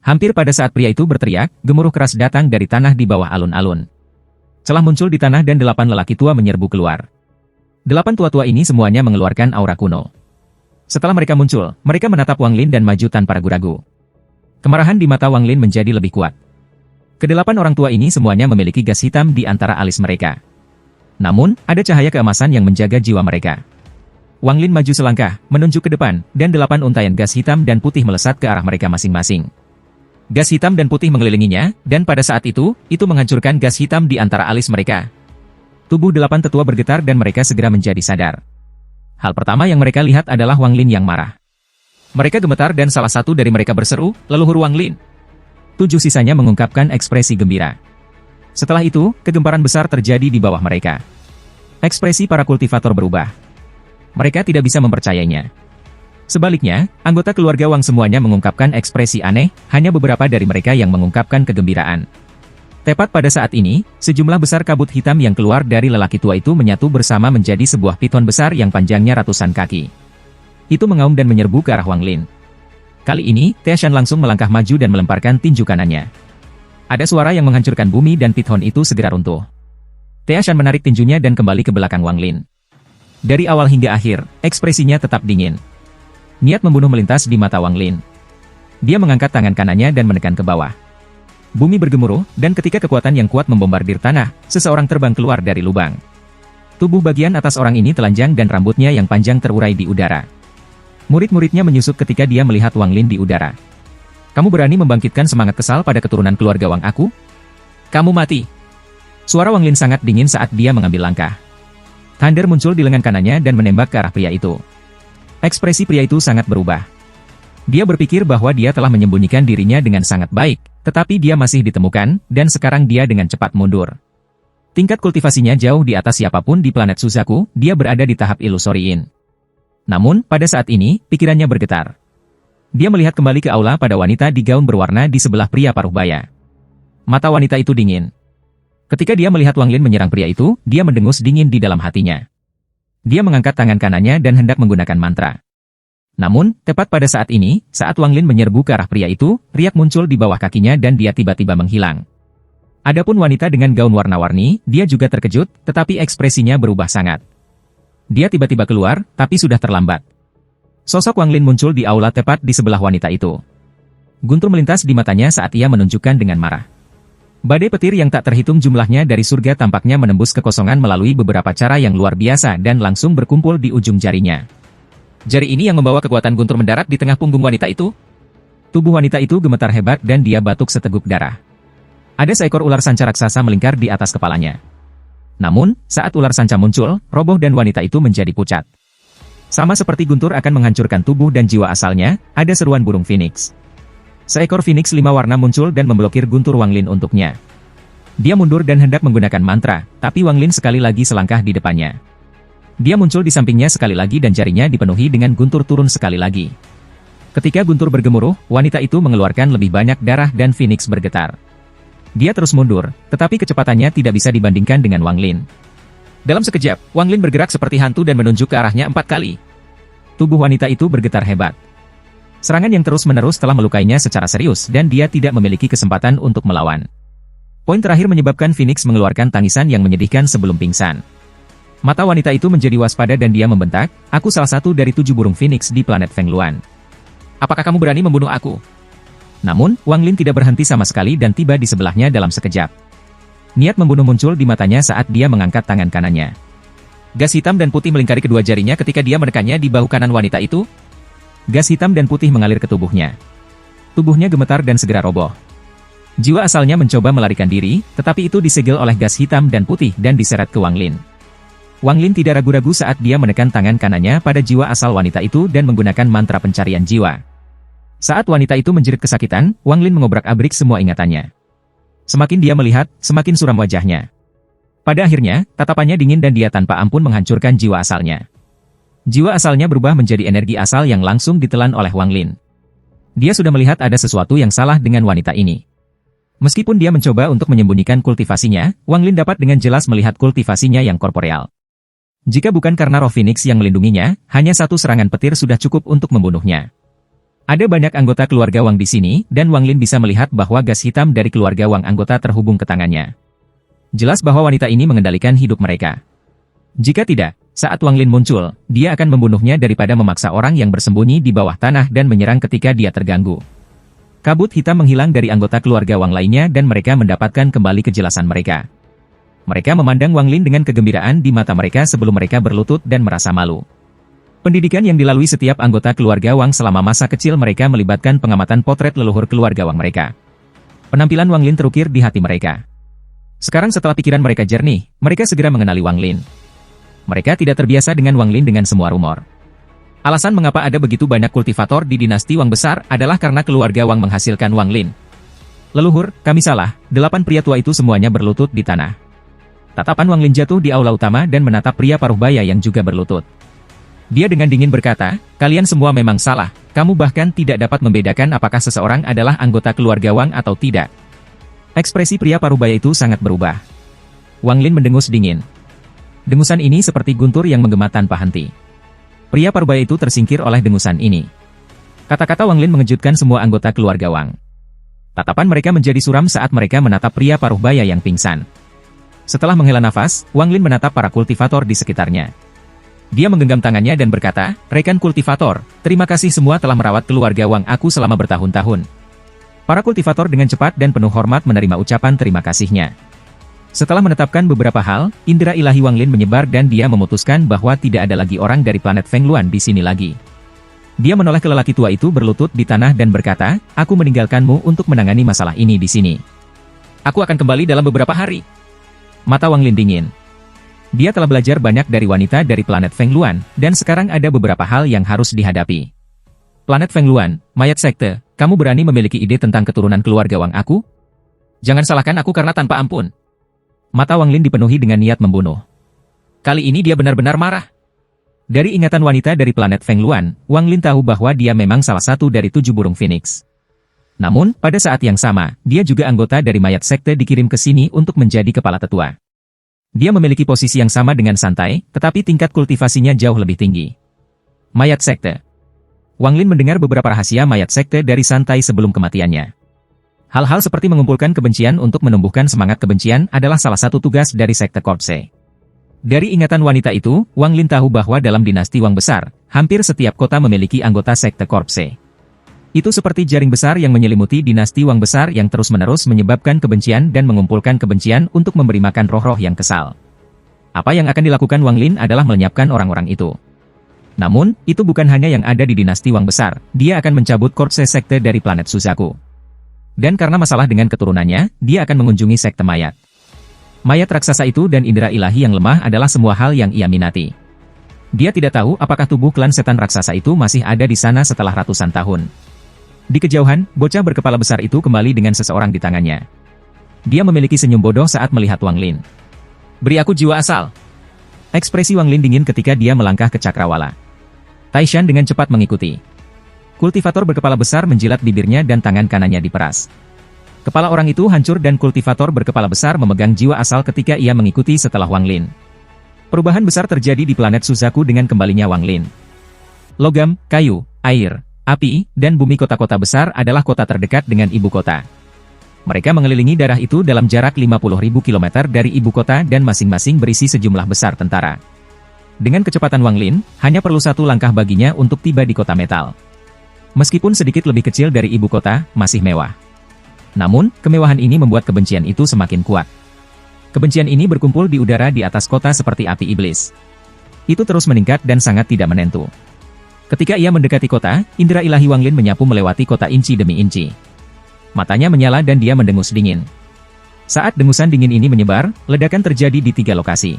Hampir pada saat pria itu berteriak, gemuruh keras datang dari tanah di bawah alun-alun. Celah muncul di tanah dan 8 lelaki tua menyerbu keluar. 8 tua-tua ini semuanya mengeluarkan aura kuno. Setelah mereka muncul, mereka menatap Wang Lin dan maju tanpa ragu-ragu. Kemarahan di mata Wang Lin menjadi lebih kuat. Kedelapan orang tua ini semuanya memiliki gas hitam di antara alis mereka. Namun, ada cahaya keemasan yang menjaga jiwa mereka. Wang Lin maju selangkah, menunjuk ke depan, dan 8 untaian gas hitam dan putih melesat ke arah mereka masing-masing. Gas hitam dan putih mengelilinginya, dan pada saat itu menghancurkan gas hitam di antara alis mereka. Tubuh 8 tetua bergetar dan mereka segera menjadi sadar. Hal pertama yang mereka lihat adalah Wang Lin yang marah. Mereka gemetar dan salah satu dari mereka berseru, "Leluhur Wang Lin." 7 sisanya mengungkapkan ekspresi gembira. Setelah itu, kegemparan besar terjadi di bawah mereka. Ekspresi para kultivator berubah. Mereka tidak bisa mempercayainya. Sebaliknya, anggota keluarga Wang semuanya mengungkapkan ekspresi aneh, hanya beberapa dari mereka yang mengungkapkan kegembiraan. Tepat pada saat ini, sejumlah besar kabut hitam yang keluar dari lelaki tua itu menyatu bersama menjadi sebuah piton besar yang panjangnya ratusan kaki. Itu mengaum dan menyerbu ke arah Wang Lin. Kali ini, Tiashan langsung melangkah maju dan melemparkan tinju kanannya. Ada suara yang menghancurkan bumi dan piton itu segera runtuh. Tiashan menarik tinjunya dan kembali ke belakang Wang Lin. Dari awal hingga akhir, ekspresinya tetap dingin. Niat membunuh melintas di mata Wang Lin. Dia mengangkat tangan kanannya dan menekan ke bawah. Bumi bergemuruh, dan ketika kekuatan yang kuat membombardir tanah, seseorang terbang keluar dari lubang. Tubuh bagian atas orang ini telanjang dan rambutnya yang panjang terurai di udara. Murid-muridnya menyusup ketika dia melihat Wang Lin di udara. "Kamu berani membangkitkan semangat kesal pada keturunan keluarga Wang aku? Kamu mati!" Suara Wang Lin sangat dingin saat dia mengambil langkah. Thunder muncul di lengan kanannya dan menembak ke arah pria itu. Ekspresi pria itu sangat berubah. Dia berpikir bahwa dia telah menyembunyikan dirinya dengan sangat baik, tetapi dia masih ditemukan, dan sekarang dia dengan cepat mundur. Tingkat kultivasinya jauh di atas siapapun di planet Suzaku, dia berada di tahap Illusoriin. Namun, pada saat ini, pikirannya bergetar. Dia melihat kembali ke aula pada wanita di gaun berwarna di sebelah pria paruh baya. Mata wanita itu dingin. Ketika dia melihat Wang Lin menyerang pria itu, dia mendengus dingin di dalam hatinya. Dia mengangkat tangan kanannya dan hendak menggunakan mantra. Namun, tepat pada saat ini, saat Wang Lin menyerbu ke arah pria itu, riak muncul di bawah kakinya dan dia tiba-tiba menghilang. Adapun wanita dengan gaun warna-warni, dia juga terkejut, tetapi ekspresinya berubah sangat. Dia tiba-tiba keluar, tapi sudah terlambat. Sosok Wang Lin muncul di aula tepat di sebelah wanita itu. Guntur melintas di matanya saat ia menunjukkan dengan marah. Badai petir yang tak terhitung jumlahnya dari surga tampaknya menembus kekosongan melalui beberapa cara yang luar biasa dan langsung berkumpul di ujung jarinya. Jari ini yang membawa kekuatan Guntur mendarat di tengah punggung wanita itu. Tubuh wanita itu gemetar hebat dan dia batuk seteguk darah. Ada seekor ular sanca raksasa melingkar di atas kepalanya. Namun, saat ular sanca muncul, roboh dan wanita itu menjadi pucat. Sama seperti Guntur akan menghancurkan tubuh dan jiwa asalnya, ada seruan burung phoenix. Seekor phoenix 5 warna muncul dan memblokir guntur Wang Lin untuknya. Dia mundur dan hendak menggunakan mantra, tapi Wang Lin sekali lagi selangkah di depannya. Dia muncul di sampingnya sekali lagi dan jarinya dipenuhi dengan guntur turun sekali lagi. Ketika guntur bergemuruh, wanita itu mengeluarkan lebih banyak darah dan phoenix bergetar. Dia terus mundur, tetapi kecepatannya tidak bisa dibandingkan dengan Wang Lin. Dalam sekejap, Wang Lin bergerak seperti hantu dan menunjuk ke arahnya 4 kali. Tubuh wanita itu bergetar hebat. Serangan yang terus-menerus telah melukainya secara serius dan dia tidak memiliki kesempatan untuk melawan. Poin terakhir menyebabkan Phoenix mengeluarkan tangisan yang menyedihkan sebelum pingsan. Mata wanita itu menjadi waspada dan dia membentak, "Aku salah satu dari 7 burung Phoenix di planet Feng Luan. Apakah kamu berani membunuh aku?" Namun, Wang Lin tidak berhenti sama sekali dan tiba di sebelahnya dalam sekejap. Niat membunuh muncul di matanya saat dia mengangkat tangan kanannya. Gas hitam dan putih melingkari kedua jarinya ketika dia menekannya di bahu kanan wanita itu. Gas hitam dan putih mengalir ke tubuhnya. Tubuhnya gemetar dan segera roboh. Jiwa asalnya mencoba melarikan diri, tetapi itu disegel oleh gas hitam dan putih dan diseret ke Wang Lin. Wang Lin tidak ragu-ragu saat dia menekan tangan kanannya pada jiwa asal wanita itu dan menggunakan mantra pencarian jiwa. Saat wanita itu menjerit kesakitan, Wang Lin mengobrak-abrik semua ingatannya. Semakin dia melihat, semakin suram wajahnya. Pada akhirnya, tatapannya dingin dan dia tanpa ampun menghancurkan jiwa asalnya. Jiwa asalnya berubah menjadi energi asal yang langsung ditelan oleh Wang Lin. Dia sudah melihat ada sesuatu yang salah dengan wanita ini. Meskipun dia mencoba untuk menyembunyikan kultivasinya, Wang Lin dapat dengan jelas melihat kultivasinya yang korporeal. Jika bukan karena roh Phoenix yang melindunginya, hanya satu serangan petir sudah cukup untuk membunuhnya. Ada banyak anggota keluarga Wang di sini, dan Wang Lin bisa melihat bahwa gas hitam dari keluarga Wang anggota terhubung ke tangannya. Jelas bahwa wanita ini mengendalikan hidup mereka. Jika tidak, saat Wang Lin muncul, dia akan membunuhnya daripada memaksa orang yang bersembunyi di bawah tanah dan menyerang ketika dia terganggu. Kabut hitam menghilang dari anggota keluarga Wang lainnya dan mereka mendapatkan kembali kejelasan mereka. Mereka memandang Wang Lin dengan kegembiraan di mata mereka sebelum mereka berlutut dan merasa malu. Pendidikan yang dilalui setiap anggota keluarga Wang selama masa kecil mereka melibatkan pengamatan potret leluhur keluarga Wang mereka. Penampilan Wang Lin terukir di hati mereka. Sekarang setelah pikiran mereka jernih, mereka segera mengenali Wang Lin. Mereka tidak terbiasa dengan Wang Lin dengan semua rumor. Alasan mengapa ada begitu banyak kultivator di dinasti Wang besar adalah karena keluarga Wang menghasilkan Wang Lin. Leluhur, kami salah, 8 pria tua itu semuanya berlutut di tanah. Tatapan Wang Lin jatuh di aula utama dan menatap pria paruh baya yang juga berlutut. Dia dengan dingin berkata, kalian semua memang salah, kamu bahkan tidak dapat membedakan apakah seseorang adalah anggota keluarga Wang atau tidak. Ekspresi pria paruh baya itu sangat berubah. Wang Lin mendengus dingin. Dengusan ini seperti guntur yang menggema tanpa henti. Pria parubaya itu tersingkir oleh dengusan ini. Kata-kata Wang Lin mengejutkan semua anggota keluarga Wang. Tatapan mereka menjadi suram saat mereka menatap pria paruh baya yang pingsan. Setelah menghela nafas, Wang Lin menatap para kultivator di sekitarnya. Dia menggenggam tangannya dan berkata, rekan kultivator, terima kasih semua telah merawat keluarga Wang aku selama bertahun-tahun. Para kultivator dengan cepat dan penuh hormat menerima ucapan terima kasihnya. Setelah menetapkan beberapa hal, indera ilahi Wang Lin menyebar dan dia memutuskan bahwa tidak ada lagi orang dari planet Feng Luan di sini lagi. Dia menoleh ke lelaki tua itu berlutut di tanah dan berkata, aku meninggalkanmu untuk menangani masalah ini di sini. Aku akan kembali dalam beberapa hari. Mata Wang Lin dingin. Dia telah belajar banyak dari wanita dari planet Feng Luan, dan sekarang ada beberapa hal yang harus dihadapi. Planet Feng Luan, mayat sekte, kamu berani memiliki ide tentang keturunan keluarga Wang aku? Jangan salahkan aku karena tanpa ampun. Mata Wang Lin dipenuhi dengan niat membunuh. Kali ini dia benar-benar marah. Dari ingatan wanita dari planet Feng Luan, Wang Lin tahu bahwa dia memang salah satu dari 7 burung Phoenix. Namun, pada saat yang sama, dia juga anggota dari mayat sekte dikirim ke sini untuk menjadi kepala tetua. Dia memiliki posisi yang sama dengan santai, tetapi tingkat kultivasinya jauh lebih tinggi. Mayat sekte. Wang Lin mendengar beberapa rahasia mayat sekte dari santai sebelum kematiannya. Hal-hal seperti mengumpulkan kebencian untuk menumbuhkan semangat kebencian adalah salah satu tugas dari sekte Corpse. Dari ingatan wanita itu, Wang Lin tahu bahwa dalam dinasti Wang besar, hampir setiap kota memiliki anggota sekte Corpse. Itu seperti jaring besar yang menyelimuti dinasti Wang besar yang terus-menerus menyebabkan kebencian dan mengumpulkan kebencian untuk memberi makan roh-roh yang kesal. Apa yang akan dilakukan Wang Lin adalah melenyapkan orang-orang itu. Namun, itu bukan hanya yang ada di dinasti Wang besar, dia akan mencabut Corpse sekte dari planet Suzaku. Dan karena masalah dengan keturunannya, dia akan mengunjungi sekte mayat. Mayat raksasa itu dan indera ilahi yang lemah adalah semua hal yang ia minati. Dia tidak tahu apakah tubuh klan setan raksasa itu masih ada di sana setelah ratusan tahun. Di kejauhan, bocah berkepala besar itu kembali dengan seseorang di tangannya. Dia memiliki senyum bodoh saat melihat Wang Lin. Beri aku jiwa asal. Ekspresi Wang Lin dingin ketika dia melangkah ke cakrawala. Taishan dengan cepat mengikuti. Kultivator berkepala besar menjilat bibirnya dan tangan kanannya diperas. Kepala orang itu hancur dan kultivator berkepala besar memegang jiwa asal ketika ia mengikuti setelah Wang Lin. Perubahan besar terjadi di planet Suzaku dengan kembalinya Wang Lin. Logam, kayu, air, api, dan bumi kota-kota besar adalah kota terdekat dengan ibu kota. Mereka mengelilingi daerah itu dalam jarak 50.000 km dari ibu kota dan masing-masing berisi sejumlah besar tentara. Dengan kecepatan Wang Lin, hanya perlu satu langkah baginya untuk tiba di kota metal. Meskipun sedikit lebih kecil dari ibu kota, masih mewah. Namun, kemewahan ini membuat kebencian itu semakin kuat. Kebencian ini berkumpul di udara di atas kota seperti api iblis. Itu terus meningkat dan sangat tidak menentu. Ketika ia mendekati kota, indera ilahi Wang Lin menyapu melewati kota inci demi inci. Matanya menyala dan dia mendengus dingin. Saat dengusan dingin ini menyebar, ledakan terjadi di 3 lokasi.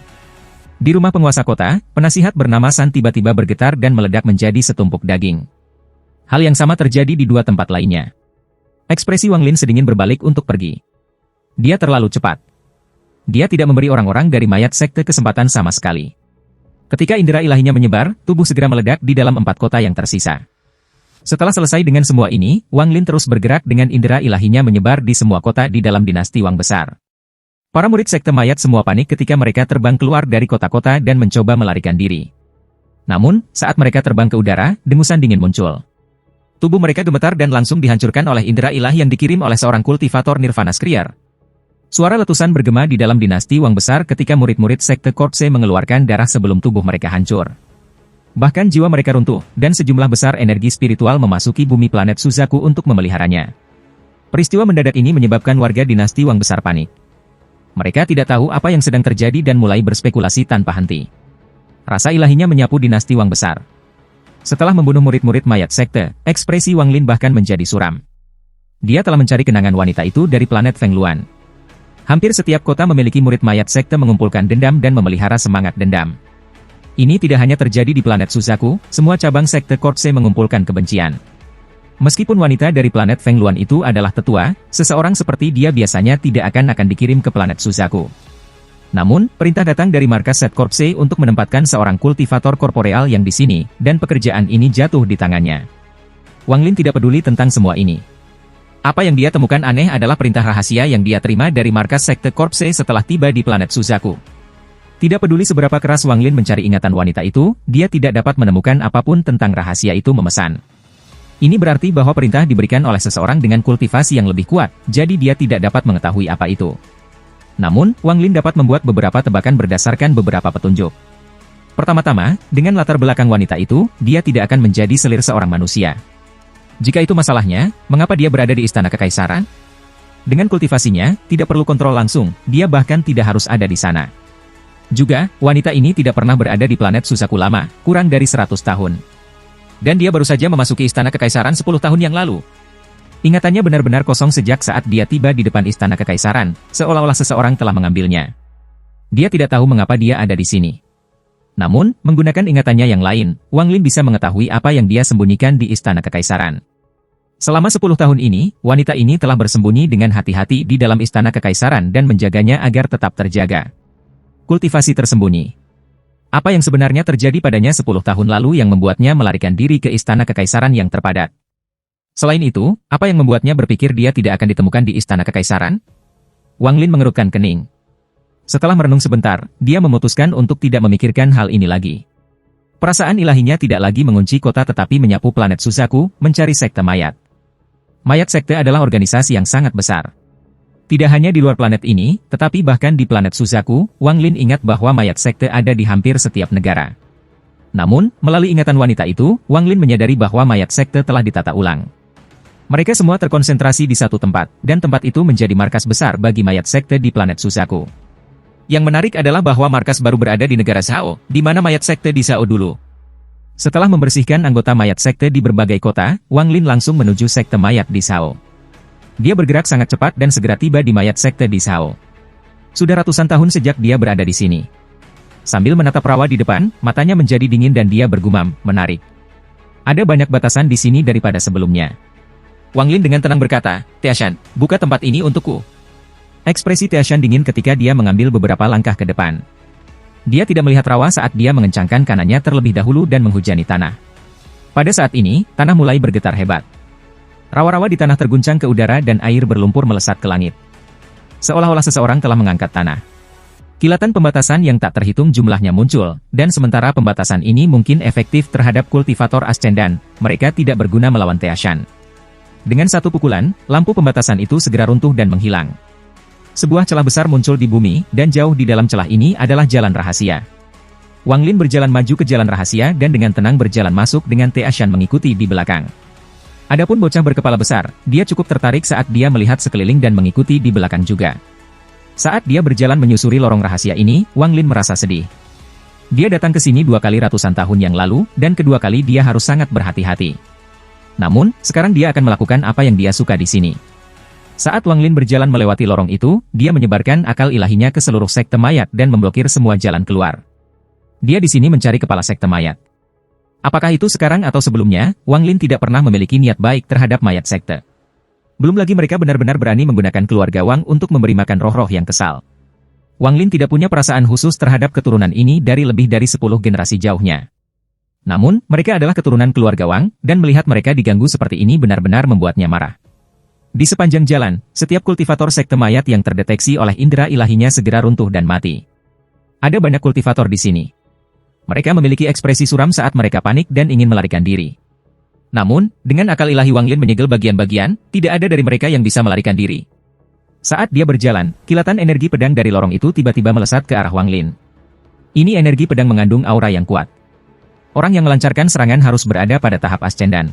Di rumah penguasa kota, penasihat bernama San tiba-tiba bergetar dan meledak menjadi setumpuk daging. Hal yang sama terjadi di 2 tempat lainnya. Ekspresi Wang Lin sedingin berbalik untuk pergi. Dia terlalu cepat. Dia tidak memberi orang-orang dari mayat sekte kesempatan sama sekali. Ketika indera ilahinya menyebar, tubuh segera meledak di dalam 4 kota yang tersisa. Setelah selesai dengan semua ini, Wang Lin terus bergerak dengan indera ilahinya menyebar di semua kota di dalam dinasti Wang besar. Para murid sekte mayat semua panik ketika mereka terbang keluar dari kota-kota dan mencoba melarikan diri. Namun, saat mereka terbang ke udara, dengusan dingin muncul. Tubuh mereka gemetar dan langsung dihancurkan oleh indera ilahi yang dikirim oleh seorang kultivator Nirvana Skriar. Suara letusan bergema di dalam dinasti Wang besar ketika murid-murid sekte Corpse mengeluarkan darah sebelum tubuh mereka hancur. Bahkan jiwa mereka runtuh, dan sejumlah besar energi spiritual memasuki bumi planet Suzaku untuk memeliharanya. Peristiwa mendadak ini menyebabkan warga dinasti Wang besar panik. Mereka tidak tahu apa yang sedang terjadi dan mulai berspekulasi tanpa henti. Rasa ilahinya menyapu dinasti Wang besar. Setelah membunuh murid-murid mayat sekte, ekspresi Wang Lin bahkan menjadi suram. Dia telah mencari kenangan wanita itu dari planet Feng Luan. Hampir setiap kota memiliki murid mayat sekte mengumpulkan dendam dan memelihara semangat dendam. Ini tidak hanya terjadi di planet Suzaku, semua cabang sekte Corpse mengumpulkan kebencian. Meskipun wanita dari planet Feng Luan itu adalah tetua, seseorang seperti dia biasanya tidak akan dikirim ke planet Suzaku. Namun, perintah datang dari markas Set Corpse untuk menempatkan seorang kultivator korporeal yang di sini, dan pekerjaan ini jatuh di tangannya. Wang Lin tidak peduli tentang semua ini. Apa yang dia temukan aneh adalah perintah rahasia yang dia terima dari markas Sekte Corpse setelah tiba di planet Suzaku. Tidak peduli seberapa keras Wang Lin mencari ingatan wanita itu, dia tidak dapat menemukan apapun tentang rahasia itu memesan. Ini berarti bahwa perintah diberikan oleh seseorang dengan kultivasi yang lebih kuat, jadi dia tidak dapat mengetahui apa itu. Namun, Wang Lin dapat membuat beberapa tebakan berdasarkan beberapa petunjuk. Pertama-tama, dengan latar belakang wanita itu, dia tidak akan menjadi selir seorang manusia. Jika itu masalahnya, mengapa dia berada di Istana Kekaisaran? Dengan kultivasinya, tidak perlu kontrol langsung, dia bahkan tidak harus ada di sana. Juga, wanita ini tidak pernah berada di planet Suzaku lama, kurang dari 100 tahun. Dan dia baru saja memasuki Istana Kekaisaran 10 tahun yang lalu. Ingatannya benar-benar kosong sejak saat dia tiba di depan Istana Kekaisaran, seolah-olah seseorang telah mengambilnya. Dia tidak tahu mengapa dia ada di sini. Namun, menggunakan ingatannya yang lain, Wang Lin bisa mengetahui apa yang dia sembunyikan di Istana Kekaisaran. Selama 10 tahun ini, wanita ini telah bersembunyi dengan hati-hati di dalam Istana Kekaisaran dan menjaganya agar tetap terjaga. Kultivasi tersembunyi. Apa yang sebenarnya terjadi padanya 10 tahun lalu yang membuatnya melarikan diri ke Istana Kekaisaran yang terpadat? Selain itu, apa yang membuatnya berpikir dia tidak akan ditemukan di Istana Kekaisaran? Wang Lin mengerutkan kening. Setelah merenung sebentar, dia memutuskan untuk tidak memikirkan hal ini lagi. Perasaan ilahinya tidak lagi mengunci kota tetapi menyapu planet Suzaku, mencari sekte mayat. Mayat sekte adalah organisasi yang sangat besar. Tidak hanya di luar planet ini, tetapi bahkan di planet Suzaku, Wang Lin ingat bahwa mayat sekte ada di hampir setiap negara. Namun, melalui ingatan wanita itu, Wang Lin menyadari bahwa mayat sekte telah ditata ulang. Mereka semua terkonsentrasi di satu tempat, dan tempat itu menjadi markas besar bagi mayat sekte di planet Suzaku. Yang menarik adalah bahwa markas baru berada di negara Zhao, di mana mayat sekte di Zhao dulu. Setelah membersihkan anggota mayat sekte di berbagai kota, Wang Lin langsung menuju sekte mayat di Zhao. Dia bergerak sangat cepat dan segera tiba di mayat sekte di Zhao. Sudah ratusan tahun sejak dia berada di sini. Sambil menatap rawa di depan, matanya menjadi dingin dan dia bergumam, menarik. Ada banyak batasan di sini daripada sebelumnya. Wang Lin dengan tenang berkata, "Tiashan, buka tempat ini untukku." Ekspresi Tiashan dingin ketika dia mengambil beberapa langkah ke depan. Dia tidak melihat rawa saat dia mengencangkan kanannya terlebih dahulu dan menghujani tanah. Pada saat ini, tanah mulai bergetar hebat. Rawa-rawa di tanah terguncang ke udara dan air berlumpur melesat ke langit. Seolah-olah seseorang telah mengangkat tanah. Kilatan pembatasan yang tak terhitung jumlahnya muncul, dan sementara pembatasan ini mungkin efektif terhadap kultivator ascendan, mereka tidak berguna melawan Tiashan. Dengan satu pukulan, lampu pembatasan itu segera runtuh dan menghilang. Sebuah celah besar muncul di bumi, dan jauh di dalam celah ini adalah jalan rahasia. Wang Lin berjalan maju ke jalan rahasia dan dengan tenang berjalan masuk dengan Tiashan mengikuti di belakang. Adapun bocah berkepala besar, dia cukup tertarik saat dia melihat sekeliling dan mengikuti di belakang juga. Saat dia berjalan menyusuri lorong rahasia ini, Wang Lin merasa sedih. Dia datang ke sini 2 kali ratusan tahun yang lalu, dan kedua kali dia harus sangat berhati-hati. Namun, sekarang dia akan melakukan apa yang dia suka di sini. Saat Wang Lin berjalan melewati lorong itu, dia menyebarkan akal ilahinya ke seluruh sekte mayat dan memblokir semua jalan keluar. Dia di sini mencari kepala sekte mayat. Apakah itu sekarang atau sebelumnya, Wang Lin tidak pernah memiliki niat baik terhadap mayat sekte. Belum lagi mereka benar-benar berani menggunakan keluarga Wang untuk memberi makan roh-roh yang kesal. Wang Lin tidak punya perasaan khusus terhadap keturunan ini dari lebih dari 10 generasi jauhnya. Namun, mereka adalah keturunan keluarga Wang, dan melihat mereka diganggu seperti ini benar-benar membuatnya marah. Di sepanjang jalan, setiap kultivator sekte mayat yang terdeteksi oleh indera ilahinya segera runtuh dan mati. Ada banyak kultivator di sini. Mereka memiliki ekspresi suram saat mereka panik dan ingin melarikan diri. Namun, dengan akal ilahi Wang Lin menyegel bagian-bagian, tidak ada dari mereka yang bisa melarikan diri. Saat dia berjalan, kilatan energi pedang dari lorong itu tiba-tiba melesat ke arah Wang Lin. Ini energi pedang mengandung aura yang kuat. Orang yang melancarkan serangan harus berada pada tahap ascendan.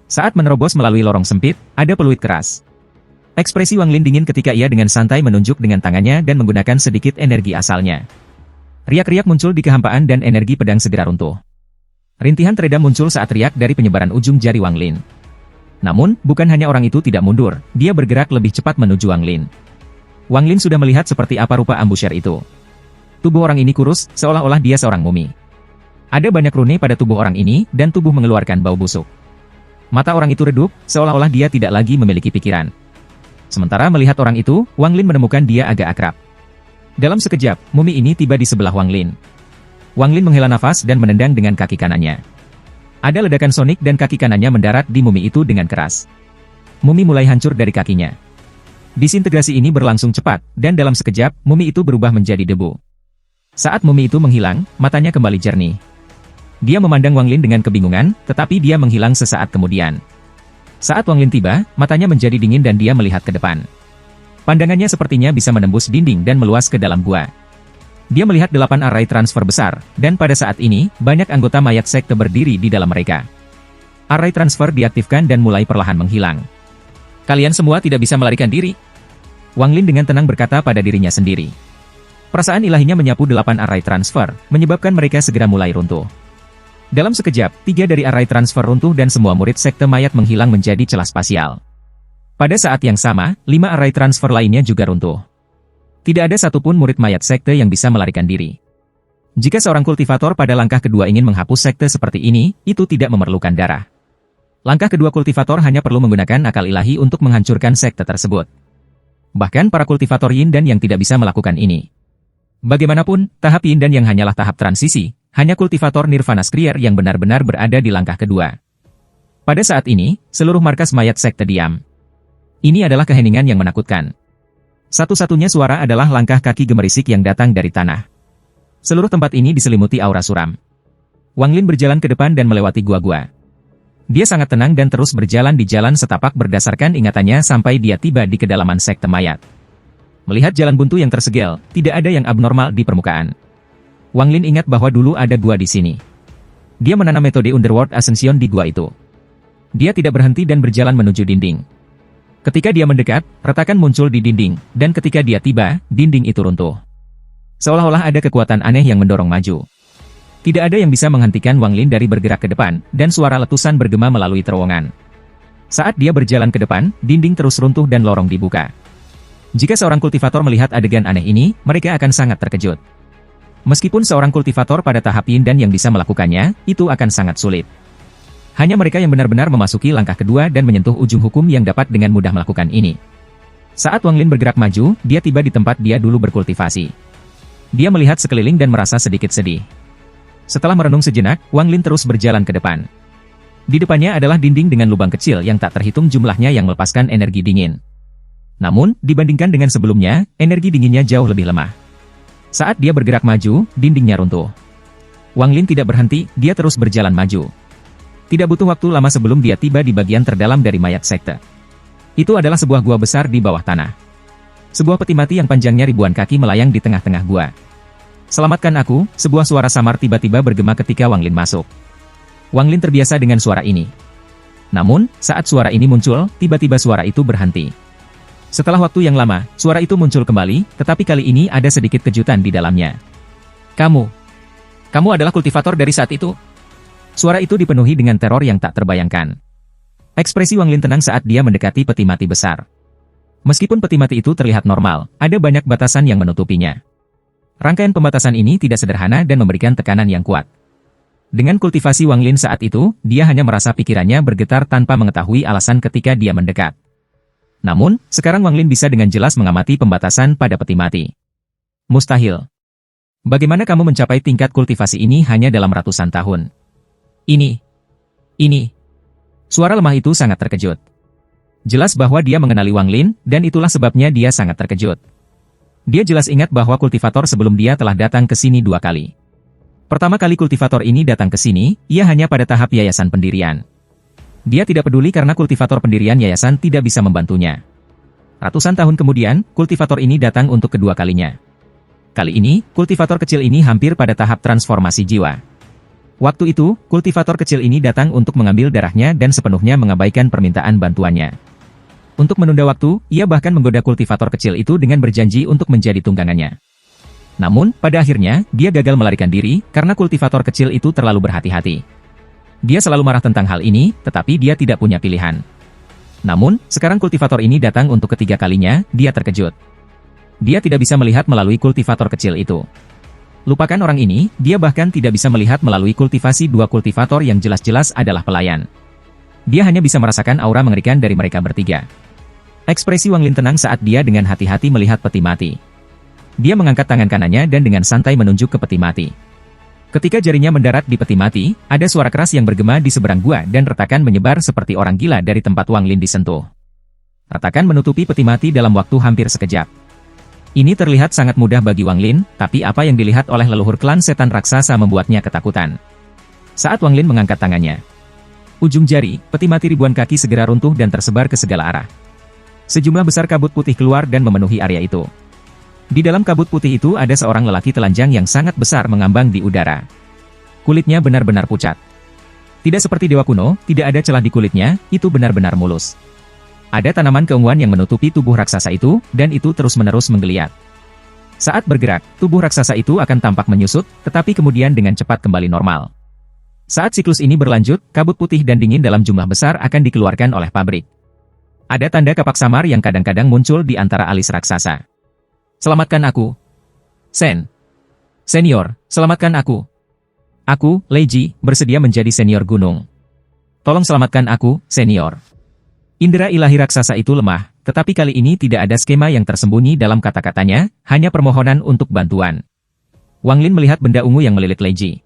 Saat menerobos melalui lorong sempit, ada peluit keras. Ekspresi Wang Lin dingin ketika ia dengan santai menunjuk dengan tangannya dan menggunakan sedikit energi asalnya. Riak-riak muncul di kehampaan dan energi pedang segera runtuh. Rintihan teredam muncul saat riak dari penyebaran ujung jari Wang Lin. Namun, bukan hanya orang itu tidak mundur, dia bergerak lebih cepat menuju Wang Lin. Wang Lin sudah melihat seperti apa rupa ambusher itu. Tubuh orang ini kurus, seolah-olah dia seorang mumi. Ada banyak rune pada tubuh orang ini, dan tubuh mengeluarkan bau busuk. Mata orang itu redup, seolah-olah dia tidak lagi memiliki pikiran. Sementara melihat orang itu, Wang Lin menemukan dia agak akrab. Dalam sekejap, mumi ini tiba di sebelah Wang Lin. Wang Lin menghela nafas dan menendang dengan kaki kanannya. Ada ledakan sonik dan kaki kanannya mendarat di mumi itu dengan keras. Mumi mulai hancur dari kakinya. Disintegrasi ini berlangsung cepat, dan dalam sekejap, mumi itu berubah menjadi debu. Saat mumi itu menghilang, matanya kembali jernih. Dia memandang Wang Lin dengan kebingungan, tetapi dia menghilang sesaat kemudian. Saat Wang Lin tiba, matanya menjadi dingin dan dia melihat ke depan. Pandangannya sepertinya bisa menembus dinding dan meluas ke dalam gua. Dia melihat 8 array transfer besar, dan pada saat ini, banyak anggota mayat sekte berdiri di dalam mereka. Array transfer diaktifkan dan mulai perlahan menghilang. Kalian semua tidak bisa melarikan diri. Wang Lin dengan tenang berkata pada dirinya sendiri. Perasaan ilahinya menyapu 8 array transfer, menyebabkan mereka segera mulai runtuh. Dalam sekejap, 3 dari array transfer runtuh dan semua murid sekte mayat menghilang menjadi celah spasial. Pada saat yang sama, 5 array transfer lainnya juga runtuh. Tidak ada satupun murid mayat sekte yang bisa melarikan diri. Jika seorang kultivator pada langkah kedua ingin menghapus sekte seperti ini, itu tidak memerlukan darah. Langkah kedua kultivator hanya perlu menggunakan akal ilahi untuk menghancurkan sekte tersebut. Bahkan para kultivator Yin dan yang tidak bisa melakukan ini. Bagaimanapun, tahap Yin dan yang hanyalah tahap transisi, hanya kultivator Nirvana Skrier yang benar-benar berada di langkah kedua. Pada saat ini, seluruh markas mayat sekte diam. Ini adalah keheningan yang menakutkan. Satu-satunya suara adalah langkah kaki gemerisik yang datang dari tanah. Seluruh tempat ini diselimuti aura suram. Wang Lin berjalan ke depan dan melewati gua-gua. Dia sangat tenang dan terus berjalan di jalan setapak berdasarkan ingatannya sampai dia tiba di kedalaman sekte mayat. Melihat jalan buntu yang tersegel, tidak ada yang abnormal di permukaan. Wang Lin ingat bahwa dulu ada gua di sini. Dia menanam metode Underworld Ascension di gua itu. Dia tidak berhenti dan berjalan menuju dinding. Ketika dia mendekat, retakan muncul di dinding, dan ketika dia tiba, dinding itu runtuh. Seolah-olah ada kekuatan aneh yang mendorong maju. Tidak ada yang bisa menghentikan Wang Lin dari bergerak ke depan, dan suara letusan bergema melalui terowongan. Saat dia berjalan ke depan, dinding terus runtuh dan lorong dibuka. Jika seorang kultivator melihat adegan aneh ini, mereka akan sangat terkejut. Meskipun seorang kultivator pada tahap Yin dan yang bisa melakukannya, itu akan sangat sulit. Hanya mereka yang benar-benar memasuki langkah kedua dan menyentuh ujung hukum yang dapat dengan mudah melakukan ini. Saat Wang Lin bergerak maju, dia tiba di tempat dia dulu berkultivasi. Dia melihat sekeliling dan merasa sedikit sedih. Setelah merenung sejenak, Wang Lin terus berjalan ke depan. Di depannya adalah dinding dengan lubang kecil yang tak terhitung jumlahnya yang melepaskan energi dingin. Namun, dibandingkan dengan sebelumnya, energi dinginnya jauh lebih lemah. Saat dia bergerak maju, dindingnya runtuh. Wang Lin tidak berhenti, dia terus berjalan maju. Tidak butuh waktu lama sebelum dia tiba di bagian terdalam dari mayat sekte. Itu adalah sebuah gua besar di bawah tanah. Sebuah peti mati yang panjangnya ribuan kaki melayang di tengah-tengah gua. Selamatkan aku, sebuah suara samar tiba-tiba bergema ketika Wang Lin masuk. Wang Lin terbiasa dengan suara ini. Namun, saat suara ini muncul, tiba-tiba suara itu berhenti. Setelah waktu yang lama, suara itu muncul kembali, tetapi kali ini ada sedikit kejutan di dalamnya. Kamu adalah kultivator dari saat itu? Suara itu dipenuhi dengan teror yang tak terbayangkan. Ekspresi Wang Lin tenang saat dia mendekati peti mati besar. Meskipun peti mati itu terlihat normal, ada banyak batasan yang menutupinya. Rangkaian pembatasan ini tidak sederhana dan memberikan tekanan yang kuat. Dengan kultivasi Wang Lin saat itu, dia hanya merasa pikirannya bergetar tanpa mengetahui alasan ketika dia mendekat. Namun, sekarang Wang Lin bisa dengan jelas mengamati pembatasan pada peti mati. Mustahil. Bagaimana kamu mencapai tingkat kultivasi ini hanya dalam ratusan tahun? Ini. Suara lemah itu sangat terkejut. Jelas bahwa dia mengenali Wang Lin, dan itulah sebabnya dia sangat terkejut. Dia jelas ingat bahwa kultivator sebelum dia telah datang ke sini 2 kali. Pertama kali kultivator ini datang ke sini, ia hanya pada tahap yayasan pendirian. Dia tidak peduli karena kultivator pendirian yayasan tidak bisa membantunya. Ratusan tahun kemudian, kultivator ini datang untuk kedua kalinya. Kali ini, kultivator kecil ini hampir pada tahap transformasi jiwa. Waktu itu, kultivator kecil ini datang untuk mengambil darahnya dan sepenuhnya mengabaikan permintaan bantuannya. Untuk menunda waktu, ia bahkan menggoda kultivator kecil itu dengan berjanji untuk menjadi tunggangannya. Namun, pada akhirnya, dia gagal melarikan diri karena kultivator kecil itu terlalu berhati-hati. Dia selalu marah tentang hal ini, tetapi dia tidak punya pilihan. Namun, sekarang kultivator ini datang untuk ketiga kalinya, dia terkejut. Dia tidak bisa melihat melalui kultivator kecil itu. Lupakan orang ini, dia bahkan tidak bisa melihat melalui kultivasi dua kultivator yang jelas-jelas adalah pelayan. Dia hanya bisa merasakan aura mengerikan dari mereka bertiga. Ekspresi Wang Lin tenang saat dia dengan hati-hati melihat peti mati. Dia mengangkat tangan kanannya dan dengan santai menunjuk ke peti mati. Ketika jarinya mendarat di peti mati, ada suara keras yang bergema di seberang gua dan retakan menyebar seperti orang gila dari tempat Wang Lin disentuh. Retakan menutupi peti mati dalam waktu hampir sekejap. Ini terlihat sangat mudah bagi Wang Lin, tapi apa yang dilihat oleh leluhur klan setan raksasa membuatnya ketakutan. Saat Wang Lin mengangkat tangannya, ujung jari, peti mati ribuan kaki segera runtuh dan tersebar ke segala arah. Sejumlah besar kabut putih keluar dan memenuhi area itu. Di dalam kabut putih itu ada seorang lelaki telanjang yang sangat besar mengambang di udara. Kulitnya benar-benar pucat. Tidak seperti dewa kuno, tidak ada celah di kulitnya, itu benar-benar mulus. Ada tanaman keunguan yang menutupi tubuh raksasa itu, dan itu terus-menerus menggeliat. Saat bergerak, tubuh raksasa itu akan tampak menyusut, tetapi kemudian dengan cepat kembali normal. Saat siklus ini berlanjut, kabut putih dan dingin dalam jumlah besar akan dikeluarkan oleh pabrik. Ada tanda kapak samar yang kadang-kadang muncul di antara alis raksasa. Selamatkan aku. Senior, selamatkan aku. Aku, Lei Ji, bersedia menjadi senior gunung. Tolong selamatkan aku, senior. Indera ilahi raksasa itu lemah, tetapi kali ini tidak ada skema yang tersembunyi dalam kata-katanya, hanya permohonan untuk bantuan. Wang Lin melihat benda ungu yang melilit Lei Ji.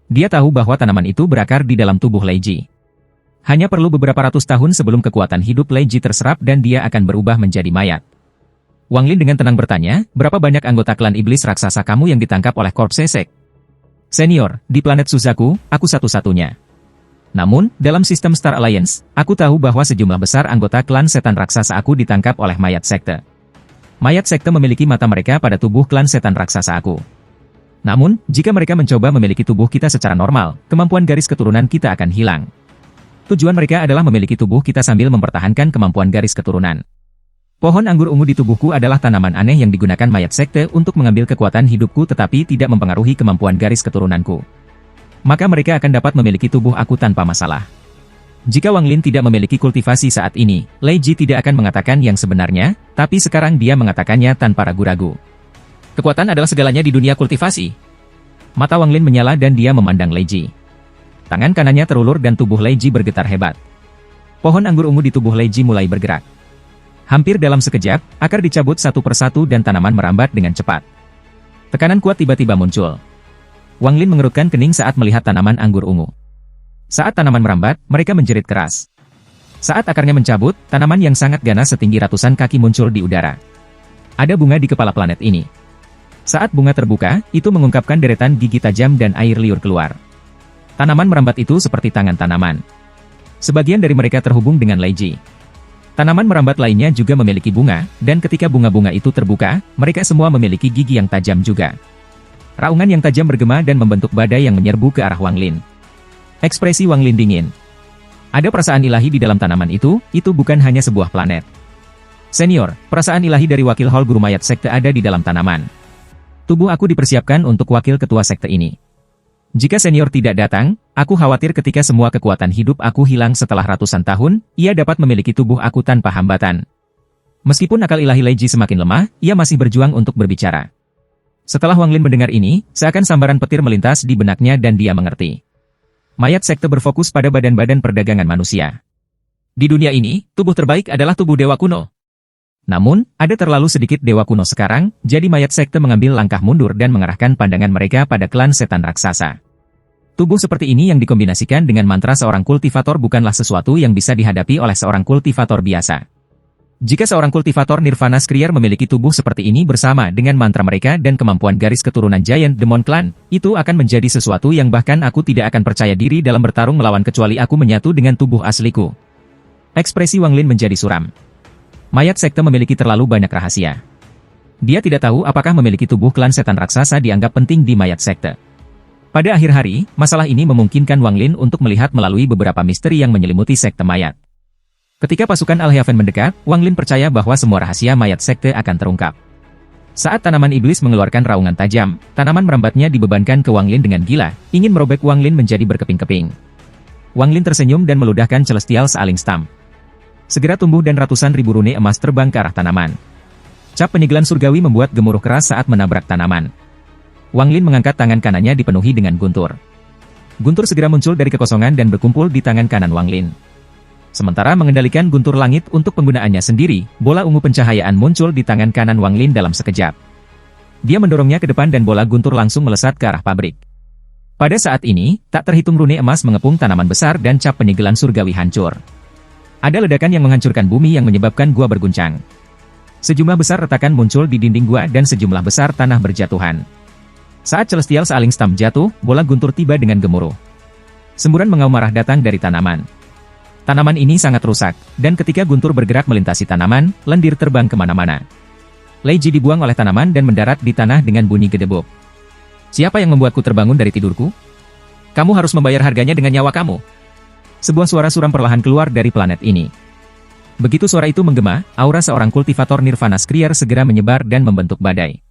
Dia tahu bahwa tanaman itu berakar di dalam tubuh Lei Ji. Hanya perlu beberapa ratus tahun sebelum kekuatan hidup Lei Ji terserap dan dia akan berubah menjadi mayat. Wang Lin dengan tenang bertanya, berapa banyak anggota klan iblis raksasa kamu yang ditangkap oleh Korps Sesek? Senior, di planet Suzaku, aku satu-satunya. Namun, dalam sistem Star Alliance, aku tahu bahwa sejumlah besar anggota klan setan raksasa aku ditangkap oleh mayat sekte. Mayat sekte memiliki mata mereka pada tubuh klan setan raksasa aku. Namun, jika mereka mencoba memiliki tubuh kita secara normal, kemampuan garis keturunan kita akan hilang. Tujuan mereka adalah memiliki tubuh kita sambil mempertahankan kemampuan garis keturunan. Pohon anggur ungu di tubuhku adalah tanaman aneh yang digunakan mayat sekte untuk mengambil kekuatan hidupku tetapi tidak mempengaruhi kemampuan garis keturunanku. Maka mereka akan dapat memiliki tubuh aku tanpa masalah. Jika Wang Lin tidak memiliki kultivasi saat ini, Lei Ji tidak akan mengatakan yang sebenarnya, tapi sekarang dia mengatakannya tanpa ragu-ragu. Kekuatan adalah segalanya di dunia kultivasi. Mata Wang Lin menyala dan dia memandang Lei Ji. Tangan kanannya terulur dan tubuh Lei Ji bergetar hebat. Pohon anggur ungu di tubuh Lei Ji mulai bergerak. Hampir dalam sekejap, akar dicabut satu persatu dan tanaman merambat dengan cepat. Tekanan kuat tiba-tiba muncul. Wang Lin mengerutkan kening saat melihat tanaman anggur ungu. Saat tanaman merambat, mereka menjerit keras. Saat akarnya mencabut, tanaman yang sangat ganas setinggi ratusan kaki muncul di udara. Ada bunga di kepala planet ini. Saat bunga terbuka, itu mengungkapkan deretan gigi tajam dan air liur keluar. Tanaman merambat itu seperti tangan tanaman. Sebagian dari mereka terhubung dengan Lei Ji. Tanaman merambat lainnya juga memiliki bunga, dan ketika bunga-bunga itu terbuka, mereka semua memiliki gigi yang tajam juga. Raungan yang tajam bergema dan membentuk badai yang menyerbu ke arah Wang Lin. Ekspresi Wang Lin dingin. Ada perasaan ilahi di dalam tanaman itu bukan hanya sebuah planet. Senior, perasaan ilahi dari wakil Hall Guru Mayat Sekte ada di dalam tanaman. Tubuh aku dipersiapkan untuk wakil ketua sekte ini. Jika senior tidak datang, aku khawatir ketika semua kekuatan hidup aku hilang setelah ratusan tahun, ia dapat memiliki tubuh aku tanpa hambatan. Meskipun akal ilahi Lei Ji semakin lemah, ia masih berjuang untuk berbicara. Setelah Wang Lin mendengar ini, seakan sambaran petir melintas di benaknya dan dia mengerti. Mayat sekte berfokus pada badan-badan perdagangan manusia. Di dunia ini, tubuh terbaik adalah tubuh dewa kuno. Namun, ada terlalu sedikit dewa kuno sekarang, jadi mayat sekte mengambil langkah mundur dan mengarahkan pandangan mereka pada klan setan raksasa. Tubuh seperti ini yang dikombinasikan dengan mantra seorang kultivator bukanlah sesuatu yang bisa dihadapi oleh seorang kultivator biasa. Jika seorang kultivator Nirvana Skrier memiliki tubuh seperti ini bersama dengan mantra mereka dan kemampuan garis keturunan Giant Demon Clan, itu akan menjadi sesuatu yang bahkan aku tidak akan percaya diri dalam bertarung melawan kecuali aku menyatu dengan tubuh asliku. Ekspresi Wang Lin menjadi suram. Mayat sekte memiliki terlalu banyak rahasia. Dia tidak tahu apakah memiliki tubuh klan setan raksasa dianggap penting di mayat sekte. Pada akhir hari, masalah ini memungkinkan Wang Lin untuk melihat melalui beberapa misteri yang menyelimuti sekte mayat. Ketika pasukan Al-Heaven mendekat, Wang Lin percaya bahwa semua rahasia mayat sekte akan terungkap. Saat tanaman iblis mengeluarkan raungan tajam, tanaman merambatnya dibebankan ke Wang Lin dengan gila, ingin merobek Wang Lin menjadi berkeping-keping. Wang Lin tersenyum dan meludahkan Celestial Sealing Stamp. Segera tumbuh dan ratusan ribu rune emas terbang ke arah tanaman. Cap penyegelan surgawi membuat gemuruh keras saat menabrak tanaman. Wang Lin mengangkat tangan kanannya dipenuhi dengan guntur. Guntur segera muncul dari kekosongan dan berkumpul di tangan kanan Wang Lin. Sementara mengendalikan guntur langit untuk penggunaannya sendiri, bola ungu pencahayaan muncul di tangan kanan Wang Lin dalam sekejap. Dia mendorongnya ke depan dan bola guntur langsung melesat ke arah pabrik. Pada saat ini, tak terhitung rune emas mengepung tanaman besar dan cap penyegelan surgawi hancur. Ada ledakan yang menghancurkan bumi yang menyebabkan gua berguncang. Sejumlah besar retakan muncul di dinding gua dan sejumlah besar tanah berjatuhan. Saat Celestial Sealing Stamp jatuh, bola guntur tiba dengan gemuruh. Semburan mengaum marah datang dari tanaman. Tanaman ini sangat rusak, dan ketika guntur bergerak melintasi tanaman, lendir terbang kemana-mana. Lei Ji dibuang oleh tanaman dan mendarat di tanah dengan bunyi gedebuk. Siapa yang membuatku terbangun dari tidurku? Kamu harus membayar harganya dengan nyawa kamu. Sebuah suara suram perlahan keluar dari planet ini. Begitu suara itu menggema, aura seorang kultivator Nirvana Skrier segera menyebar dan membentuk badai.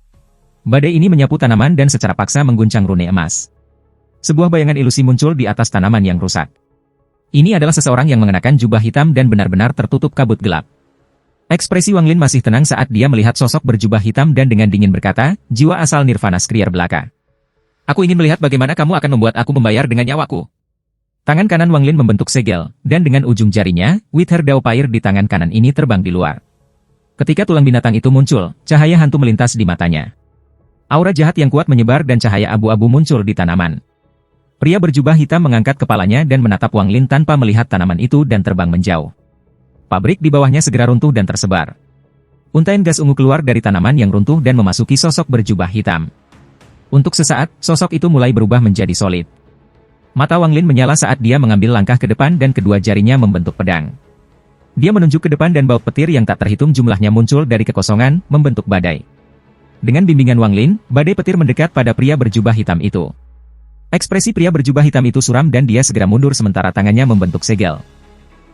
Badai ini menyapu tanaman dan secara paksa mengguncang rune emas. Sebuah bayangan ilusi muncul di atas tanaman yang rusak. Ini adalah seseorang yang mengenakan jubah hitam dan benar-benar tertutup kabut gelap. Ekspresi Wang Lin masih tenang saat dia melihat sosok berjubah hitam dan dengan dingin berkata, jiwa asal Nirvana Skrier belaka. Aku ingin melihat bagaimana kamu akan membuat aku membayar dengan nyawaku. Tangan kanan Wang Lin membentuk segel, dan dengan ujung jarinya, Wither Dao Pair di tangan kanan ini terbang di luar. Ketika tulang binatang itu muncul, cahaya hantu melintas di matanya. Aura jahat yang kuat menyebar dan cahaya abu-abu muncul di tanaman. Pria berjubah hitam mengangkat kepalanya dan menatap Wang Lin tanpa melihat tanaman itu dan terbang menjauh. Pabrik di bawahnya segera runtuh dan tersebar. Untaian gas ungu keluar dari tanaman yang runtuh dan memasuki sosok berjubah hitam. Untuk sesaat, sosok itu mulai berubah menjadi solid. Mata Wang Lin menyala saat dia mengambil langkah ke depan dan kedua jarinya membentuk pedang. Dia menunjuk ke depan dan baut petir yang tak terhitung jumlahnya muncul dari kekosongan, membentuk badai. Dengan bimbingan Wang Lin, badai petir mendekat pada pria berjubah hitam itu. Ekspresi pria berjubah hitam itu suram dan dia segera mundur sementara tangannya membentuk segel.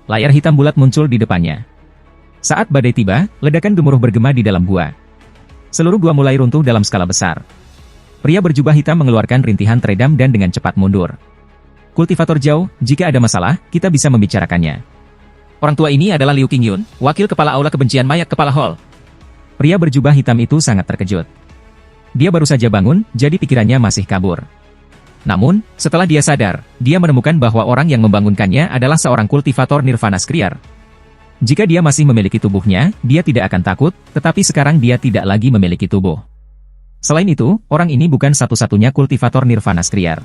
Layar hitam bulat muncul di depannya. Saat badai tiba, ledakan gemuruh bergema di dalam gua. Seluruh gua mulai runtuh dalam skala besar. Pria berjubah hitam mengeluarkan rintihan teredam dan dengan cepat mundur. Kultivator Zhao, jika ada masalah, kita bisa membicarakannya. Orang tua ini adalah Liu Qingyun, wakil kepala aula kebencian mayat kepala Hall. Pria berjubah hitam itu sangat terkejut. Dia baru saja bangun, jadi pikirannya masih kabur. Namun, setelah dia sadar, dia menemukan bahwa orang yang membangunkannya adalah seorang kultivator Nirvana Skrier. Jika dia masih memiliki tubuhnya, dia tidak akan takut, tetapi sekarang dia tidak lagi memiliki tubuh. Selain itu, orang ini bukan satu-satunya kultivator Nirvana Skrier.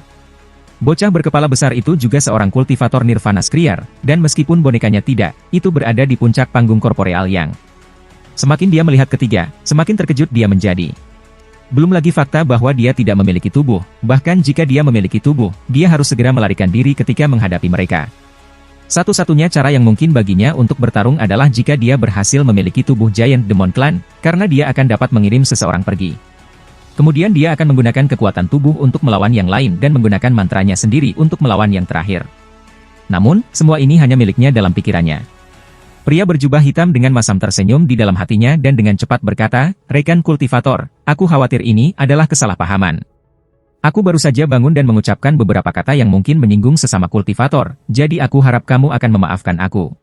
Bocah berkepala besar itu juga seorang kultivator Nirvana Skrier, dan meskipun bonekanya tidak, itu berada di puncak panggung korporeal yang. Semakin dia melihat ketiga, semakin terkejut dia menjadi. Belum lagi fakta bahwa dia tidak memiliki tubuh, bahkan jika dia memiliki tubuh, dia harus segera melarikan diri ketika menghadapi mereka. Satu-satunya cara yang mungkin baginya untuk bertarung adalah jika dia berhasil memiliki tubuh Giant Demon Clan, karena dia akan dapat mengirim seseorang pergi. Kemudian dia akan menggunakan kekuatan tubuh untuk melawan yang lain dan menggunakan mantranya sendiri untuk melawan yang terakhir. Namun, semua ini hanya miliknya dalam pikirannya. Pria berjubah hitam dengan masam tersenyum di dalam hatinya dan dengan cepat berkata, rekan kultivator, aku khawatir ini adalah kesalahpahaman. Aku baru saja bangun dan mengucapkan beberapa kata yang mungkin menyinggung sesama kultivator, jadi aku harap kamu akan memaafkan aku.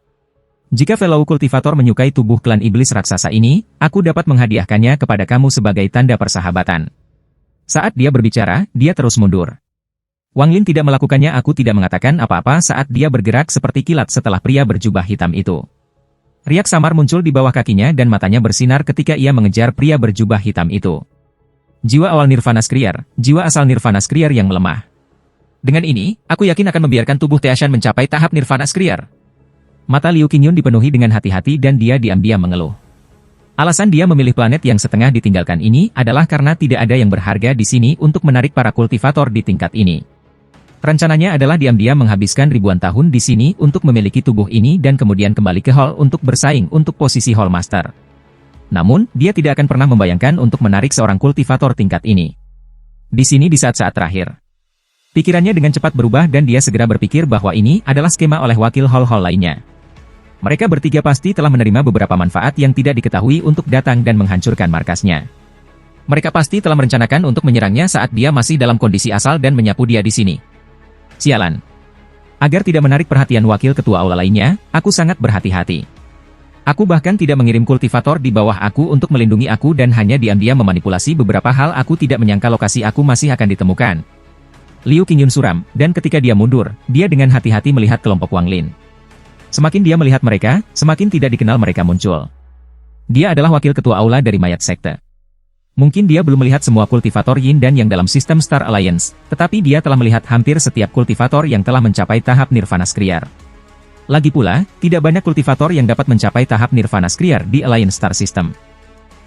Jika fellow kultivator menyukai tubuh klan iblis raksasa ini, aku dapat menghadiahkannya kepada kamu sebagai tanda persahabatan. Saat dia berbicara, dia terus mundur. Wang Lin tidak melakukannya. Aku tidak mengatakan apa-apa saat dia bergerak seperti kilat setelah pria berjubah hitam itu. Riak samar muncul di bawah kakinya dan matanya bersinar ketika ia mengejar pria berjubah hitam itu. Jiwa awal Nirvana Skrier, jiwa asal Nirvana Skrier yang melemah. Dengan ini, aku yakin akan membiarkan tubuh Teashan mencapai tahap Nirvana Skrier. Mata Liu Qingyun dipenuhi dengan hati-hati dan dia diam-diam mengeluh. Alasan dia memilih planet yang setengah ditinggalkan ini adalah karena tidak ada yang berharga di sini untuk menarik para kultivator di tingkat ini. Rencananya adalah diam-diam menghabiskan ribuan tahun di sini untuk memiliki tubuh ini dan kemudian kembali ke Hall untuk bersaing untuk posisi Hall Master. Namun, dia tidak akan pernah membayangkan untuk menarik seorang kultivator tingkat ini. Di sini di saat-saat terakhir, pikirannya dengan cepat berubah dan dia segera berpikir bahwa ini adalah skema oleh wakil Hall-Hall lainnya. Mereka bertiga pasti telah menerima beberapa manfaat yang tidak diketahui untuk datang dan menghancurkan markasnya. Mereka pasti telah merencanakan untuk menyerangnya saat dia masih dalam kondisi asal dan menyapu dia di sini. Sialan. Agar tidak menarik perhatian wakil ketua aula lainnya, aku sangat berhati-hati. Aku bahkan tidak mengirim kultivator di bawah aku untuk melindungi aku dan hanya diam-diam memanipulasi beberapa hal. Aku tidak menyangka lokasi aku masih akan ditemukan. Liu Qingyun suram, dan ketika dia mundur, dia dengan hati-hati melihat kelompok Wang Lin. Semakin dia melihat mereka, semakin tidak dikenal mereka muncul. Dia adalah wakil ketua aula dari mayat sekte. Mungkin dia belum melihat semua kultivator Yin dan yang dalam sistem Star Alliance, tetapi dia telah melihat hampir setiap kultivator yang telah mencapai tahap Nirvana Skriar. Lagi pula, tidak banyak kultivator yang dapat mencapai tahap Nirvana Skriar di Alliance Star System.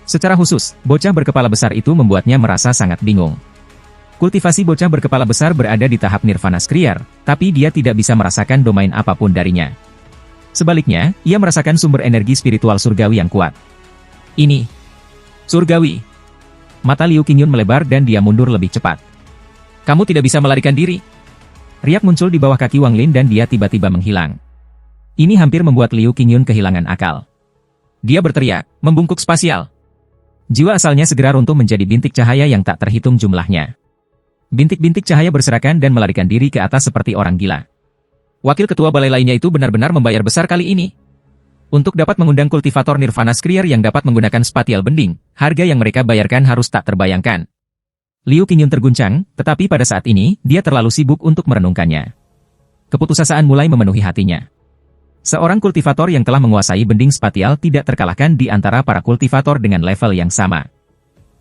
Secara khusus, bocah berkepala besar itu membuatnya merasa sangat bingung. Kultivasi bocah berkepala besar berada di tahap Nirvana Skriar, tapi dia tidak bisa merasakan domain apapun darinya. Sebaliknya, ia merasakan sumber energi spiritual surgawi yang kuat. Ini surgawi. Mata Liu Qingyun melebar dan dia mundur lebih cepat. Kamu tidak bisa melarikan diri. Riak muncul di bawah kaki Wang Lin dan dia tiba-tiba menghilang. Ini hampir membuat Liu Qingyun kehilangan akal. Dia berteriak, membungkuk spasial. Jiwa asalnya segera runtuh menjadi bintik cahaya yang tak terhitung jumlahnya. Bintik-bintik cahaya berserakan dan melarikan diri ke atas seperti orang gila. Wakil ketua balai lainnya itu benar-benar membayar besar kali ini. Untuk dapat mengundang kultivator Nirvana Skriar yang dapat menggunakan spatial bending, harga yang mereka bayarkan harus tak terbayangkan. Liu Qingyun terguncang, tetapi pada saat ini, dia terlalu sibuk untuk merenungkannya. Keputusasaan mulai memenuhi hatinya. Seorang kultivator yang telah menguasai bending spatial tidak terkalahkan di antara para kultivator dengan level yang sama.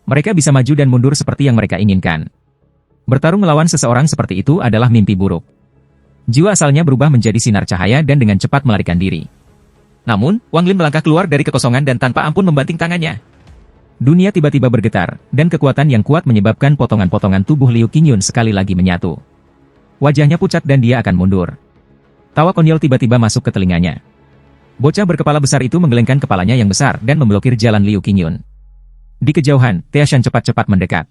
Mereka bisa maju dan mundur seperti yang mereka inginkan. Bertarung melawan seseorang seperti itu adalah mimpi buruk. Jiwa asalnya berubah menjadi sinar cahaya dan dengan cepat melarikan diri. Namun, Wang Lin melangkah keluar dari kekosongan dan tanpa ampun membanting tangannya. Dunia tiba-tiba bergetar, dan kekuatan yang kuat menyebabkan potongan-potongan tubuh Liu Qingyun sekali lagi menyatu. Wajahnya pucat dan dia akan mundur. Tawa konyol tiba-tiba masuk ke telinganya. Bocah berkepala besar itu menggelengkan kepalanya yang besar dan memblokir jalan Liu Qingyun. Di kejauhan, Tiashan cepat-cepat mendekat.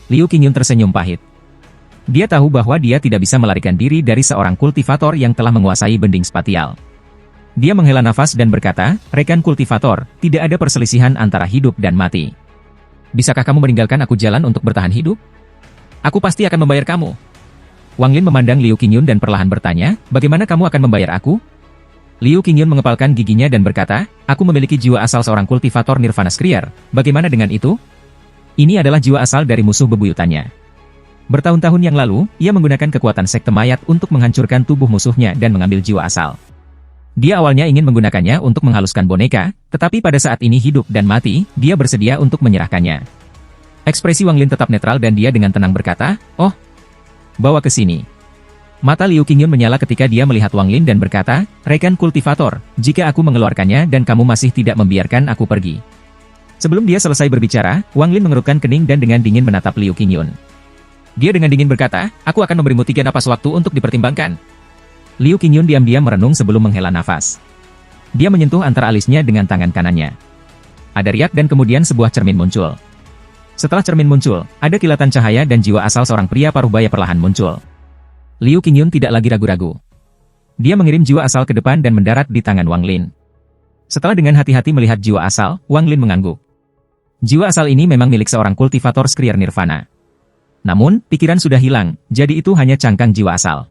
Liu Qingyun tersenyum pahit. Dia tahu bahwa dia tidak bisa melarikan diri dari seorang kultivator yang telah menguasai bending spatial. Dia menghela nafas dan berkata, rekan kultivator, tidak ada perselisihan antara hidup dan mati. Bisakah kamu meninggalkan aku jalan untuk bertahan hidup? Aku pasti akan membayar kamu. Wang Lin memandang Liu Qingyun dan perlahan bertanya, bagaimana kamu akan membayar aku? Liu Qingyun mengepalkan giginya dan berkata, aku memiliki jiwa asal seorang kultivator Nirvana Skriar, bagaimana dengan itu? Ini adalah jiwa asal dari musuh bebuyutannya. Bertahun-tahun yang lalu, ia menggunakan kekuatan sekte mayat untuk menghancurkan tubuh musuhnya dan mengambil jiwa asal. Dia awalnya ingin menggunakannya untuk menghaluskan boneka, tetapi pada saat ini hidup dan mati, dia bersedia untuk menyerahkannya. Ekspresi Wang Lin tetap netral dan dia dengan tenang berkata, oh, bawa ke sini. Mata Liu Qingyun menyala ketika dia melihat Wang Lin dan berkata, rekan kultivator, jika aku mengeluarkannya dan kamu masih tidak membiarkan aku pergi. Sebelum dia selesai berbicara, Wang Lin mengerutkan kening dan dengan dingin menatap Liu Qingyun. Dia dengan dingin berkata, aku akan memberimu 3 napas waktu untuk dipertimbangkan. Liu Qingyun diam-diam merenung sebelum menghela nafas. Dia menyentuh antara alisnya dengan tangan kanannya. Ada riak dan kemudian sebuah cermin muncul. Setelah cermin muncul, ada kilatan cahaya dan jiwa asal seorang pria paruhbaya perlahan muncul. Liu Qingyun tidak lagi ragu-ragu. Dia mengirim jiwa asal ke depan dan mendarat di tangan Wang Lin. Setelah dengan hati-hati melihat jiwa asal, Wang Lin mengangguk. Jiwa asal ini memang milik seorang kultivator Skriar Nirvana. Namun, pikiran sudah hilang, jadi itu hanya cangkang jiwa asal.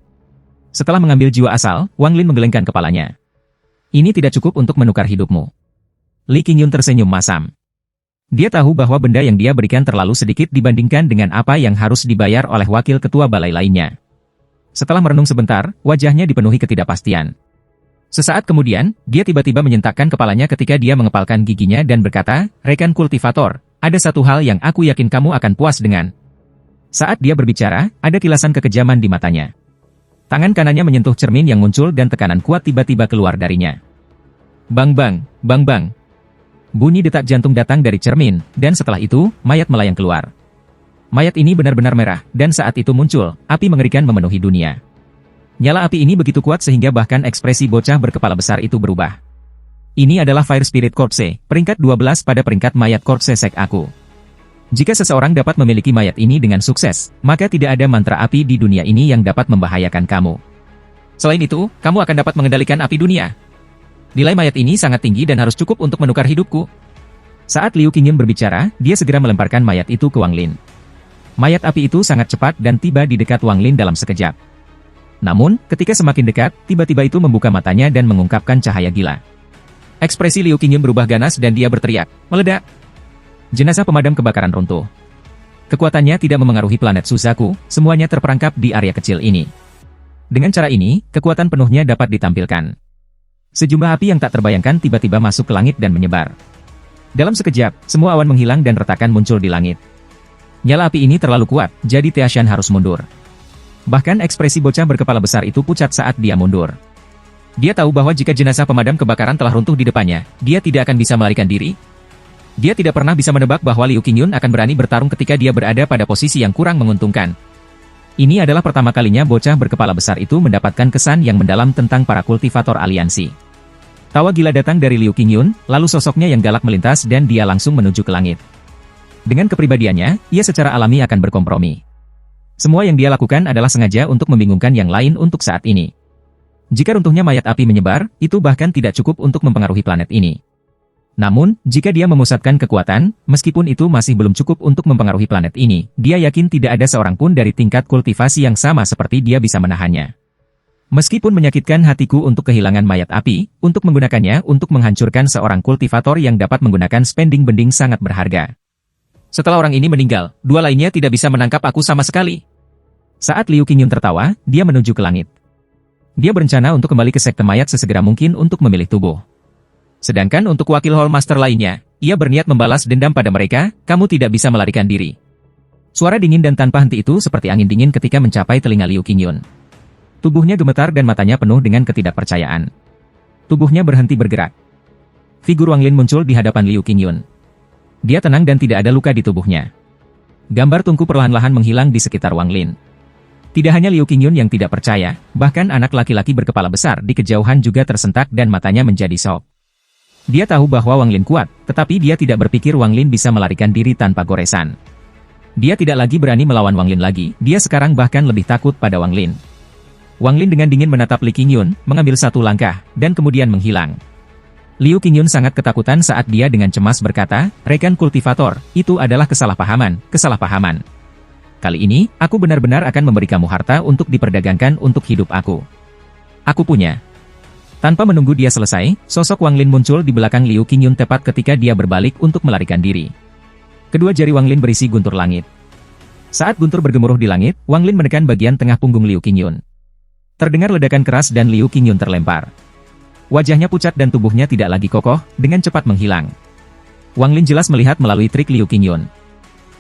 Setelah mengambil jiwa asal, Wang Lin menggelengkan kepalanya. Ini tidak cukup untuk menukar hidupmu. Li Qingyun tersenyum masam. Dia tahu bahwa benda yang dia berikan terlalu sedikit dibandingkan dengan apa yang harus dibayar oleh wakil ketua balai lainnya. Setelah merenung sebentar, wajahnya dipenuhi ketidakpastian. Sesaat kemudian, dia tiba-tiba menyentakkan kepalanya ketika dia mengepalkan giginya dan berkata, rekan kultivator, ada satu hal yang aku yakin kamu akan puas dengan. Saat dia berbicara, ada kilasan kekejaman di matanya. Tangan kanannya menyentuh cermin yang muncul dan tekanan kuat tiba-tiba keluar darinya. Bang bang, bang bang. Bunyi detak jantung datang dari cermin, dan setelah itu, mayat melayang keluar. Mayat ini benar-benar merah, dan saat itu muncul, api mengerikan memenuhi dunia. Nyala api ini begitu kuat sehingga bahkan ekspresi bocah berkepala besar itu berubah. Ini adalah Fire Spirit Corpse, peringkat 12 pada peringkat mayat Corpse Sek aku. Jika seseorang dapat memiliki mayat ini dengan sukses, maka tidak ada mantra api di dunia ini yang dapat membahayakan kamu. Selain itu, kamu akan dapat mengendalikan api dunia. Nilai mayat ini sangat tinggi dan harus cukup untuk menukar hidupku. Saat Liu Qingyun berbicara, dia segera melemparkan mayat itu ke Wang Lin. Mayat api itu sangat cepat dan tiba di dekat Wang Lin dalam sekejap. Namun, ketika semakin dekat, tiba-tiba itu membuka matanya dan mengungkapkan cahaya gila. Ekspresi Liu Qingyun berubah ganas dan dia berteriak, "Meledak!" Jenazah pemadam kebakaran runtuh. Kekuatannya tidak memengaruhi planet Suzaku, semuanya terperangkap di area kecil ini. Dengan cara ini, kekuatan penuhnya dapat ditampilkan. Sejumlah api yang tak terbayangkan tiba-tiba masuk ke langit dan menyebar. Dalam sekejap, semua awan menghilang dan retakan muncul di langit. Nyala api ini terlalu kuat, jadi Tiashan harus mundur. Bahkan ekspresi bocah berkepala besar itu pucat saat dia mundur. Dia tahu bahwa jika jenazah pemadam kebakaran telah runtuh di depannya, dia tidak akan bisa melarikan diri. Dia tidak pernah bisa menebak bahwa Liu Qingyun akan berani bertarung ketika dia berada pada posisi yang kurang menguntungkan. Ini adalah pertama kalinya bocah berkepala besar itu mendapatkan kesan yang mendalam tentang para kultivator aliansi. Tawa gila datang dari Liu Qingyun, lalu sosoknya yang galak melintas dan dia langsung menuju ke langit. Dengan kepribadiannya, ia secara alami akan berkompromi. Semua yang dia lakukan adalah sengaja untuk membingungkan yang lain untuk saat ini. Jika runtuhnya mayat api menyebar, itu bahkan tidak cukup untuk mempengaruhi planet ini. Namun, jika dia memusatkan kekuatan, meskipun itu masih belum cukup untuk mempengaruhi planet ini, dia yakin tidak ada seorang pun dari tingkat kultivasi yang sama seperti dia bisa menahannya. Meskipun menyakitkan hatiku untuk kehilangan mayat api, untuk menggunakannya untuk menghancurkan seorang kultivator yang dapat menggunakan spending bending sangat berharga. Setelah orang ini meninggal, dua lainnya tidak bisa menangkap aku sama sekali. Saat Liu Qingyun tertawa, dia menuju ke langit. Dia berencana untuk kembali ke sekte mayat sesegera mungkin untuk memilih tubuh. Sedangkan untuk wakil Hall Master lainnya, ia berniat membalas dendam pada mereka, kamu tidak bisa melarikan diri. Suara dingin dan tanpa henti itu seperti angin dingin ketika mencapai telinga Liu Qingyun. Tubuhnya gemetar dan matanya penuh dengan ketidakpercayaan. Tubuhnya berhenti bergerak. Figur Wang Lin muncul di hadapan Liu Qingyun. Dia tenang dan tidak ada luka di tubuhnya. Gambar tungku perlahan-lahan menghilang di sekitar Wang Lin. Tidak hanya Liu Qingyun yang tidak percaya, bahkan anak laki-laki berkepala besar di kejauhan juga tersentak dan matanya menjadi sok. Dia tahu bahwa Wang Lin kuat, tetapi dia tidak berpikir Wang Lin bisa melarikan diri tanpa goresan. Dia tidak lagi berani melawan Wang Lin lagi, dia sekarang bahkan lebih takut pada Wang Lin. Wang Lin dengan dingin menatap Li Qingyun, mengambil satu langkah, dan kemudian menghilang. Liu Qingyun sangat ketakutan saat dia dengan cemas berkata, rekan kultivator, itu adalah kesalahpahaman, kesalahpahaman. Kali ini, aku benar-benar akan memberi kamu harta untuk diperdagangkan untuk hidup aku. Aku punya. Tanpa menunggu dia selesai, sosok Wang Lin muncul di belakang Liu Qingyun tepat ketika dia berbalik untuk melarikan diri. Kedua jari Wang Lin berisi guntur langit. Saat guntur bergemuruh di langit, Wang Lin menekan bagian tengah punggung Liu Qingyun. Terdengar ledakan keras dan Liu Qingyun terlempar. Wajahnya pucat dan tubuhnya tidak lagi kokoh, dengan cepat menghilang. Wang Lin jelas melihat melalui trik Liu Qingyun.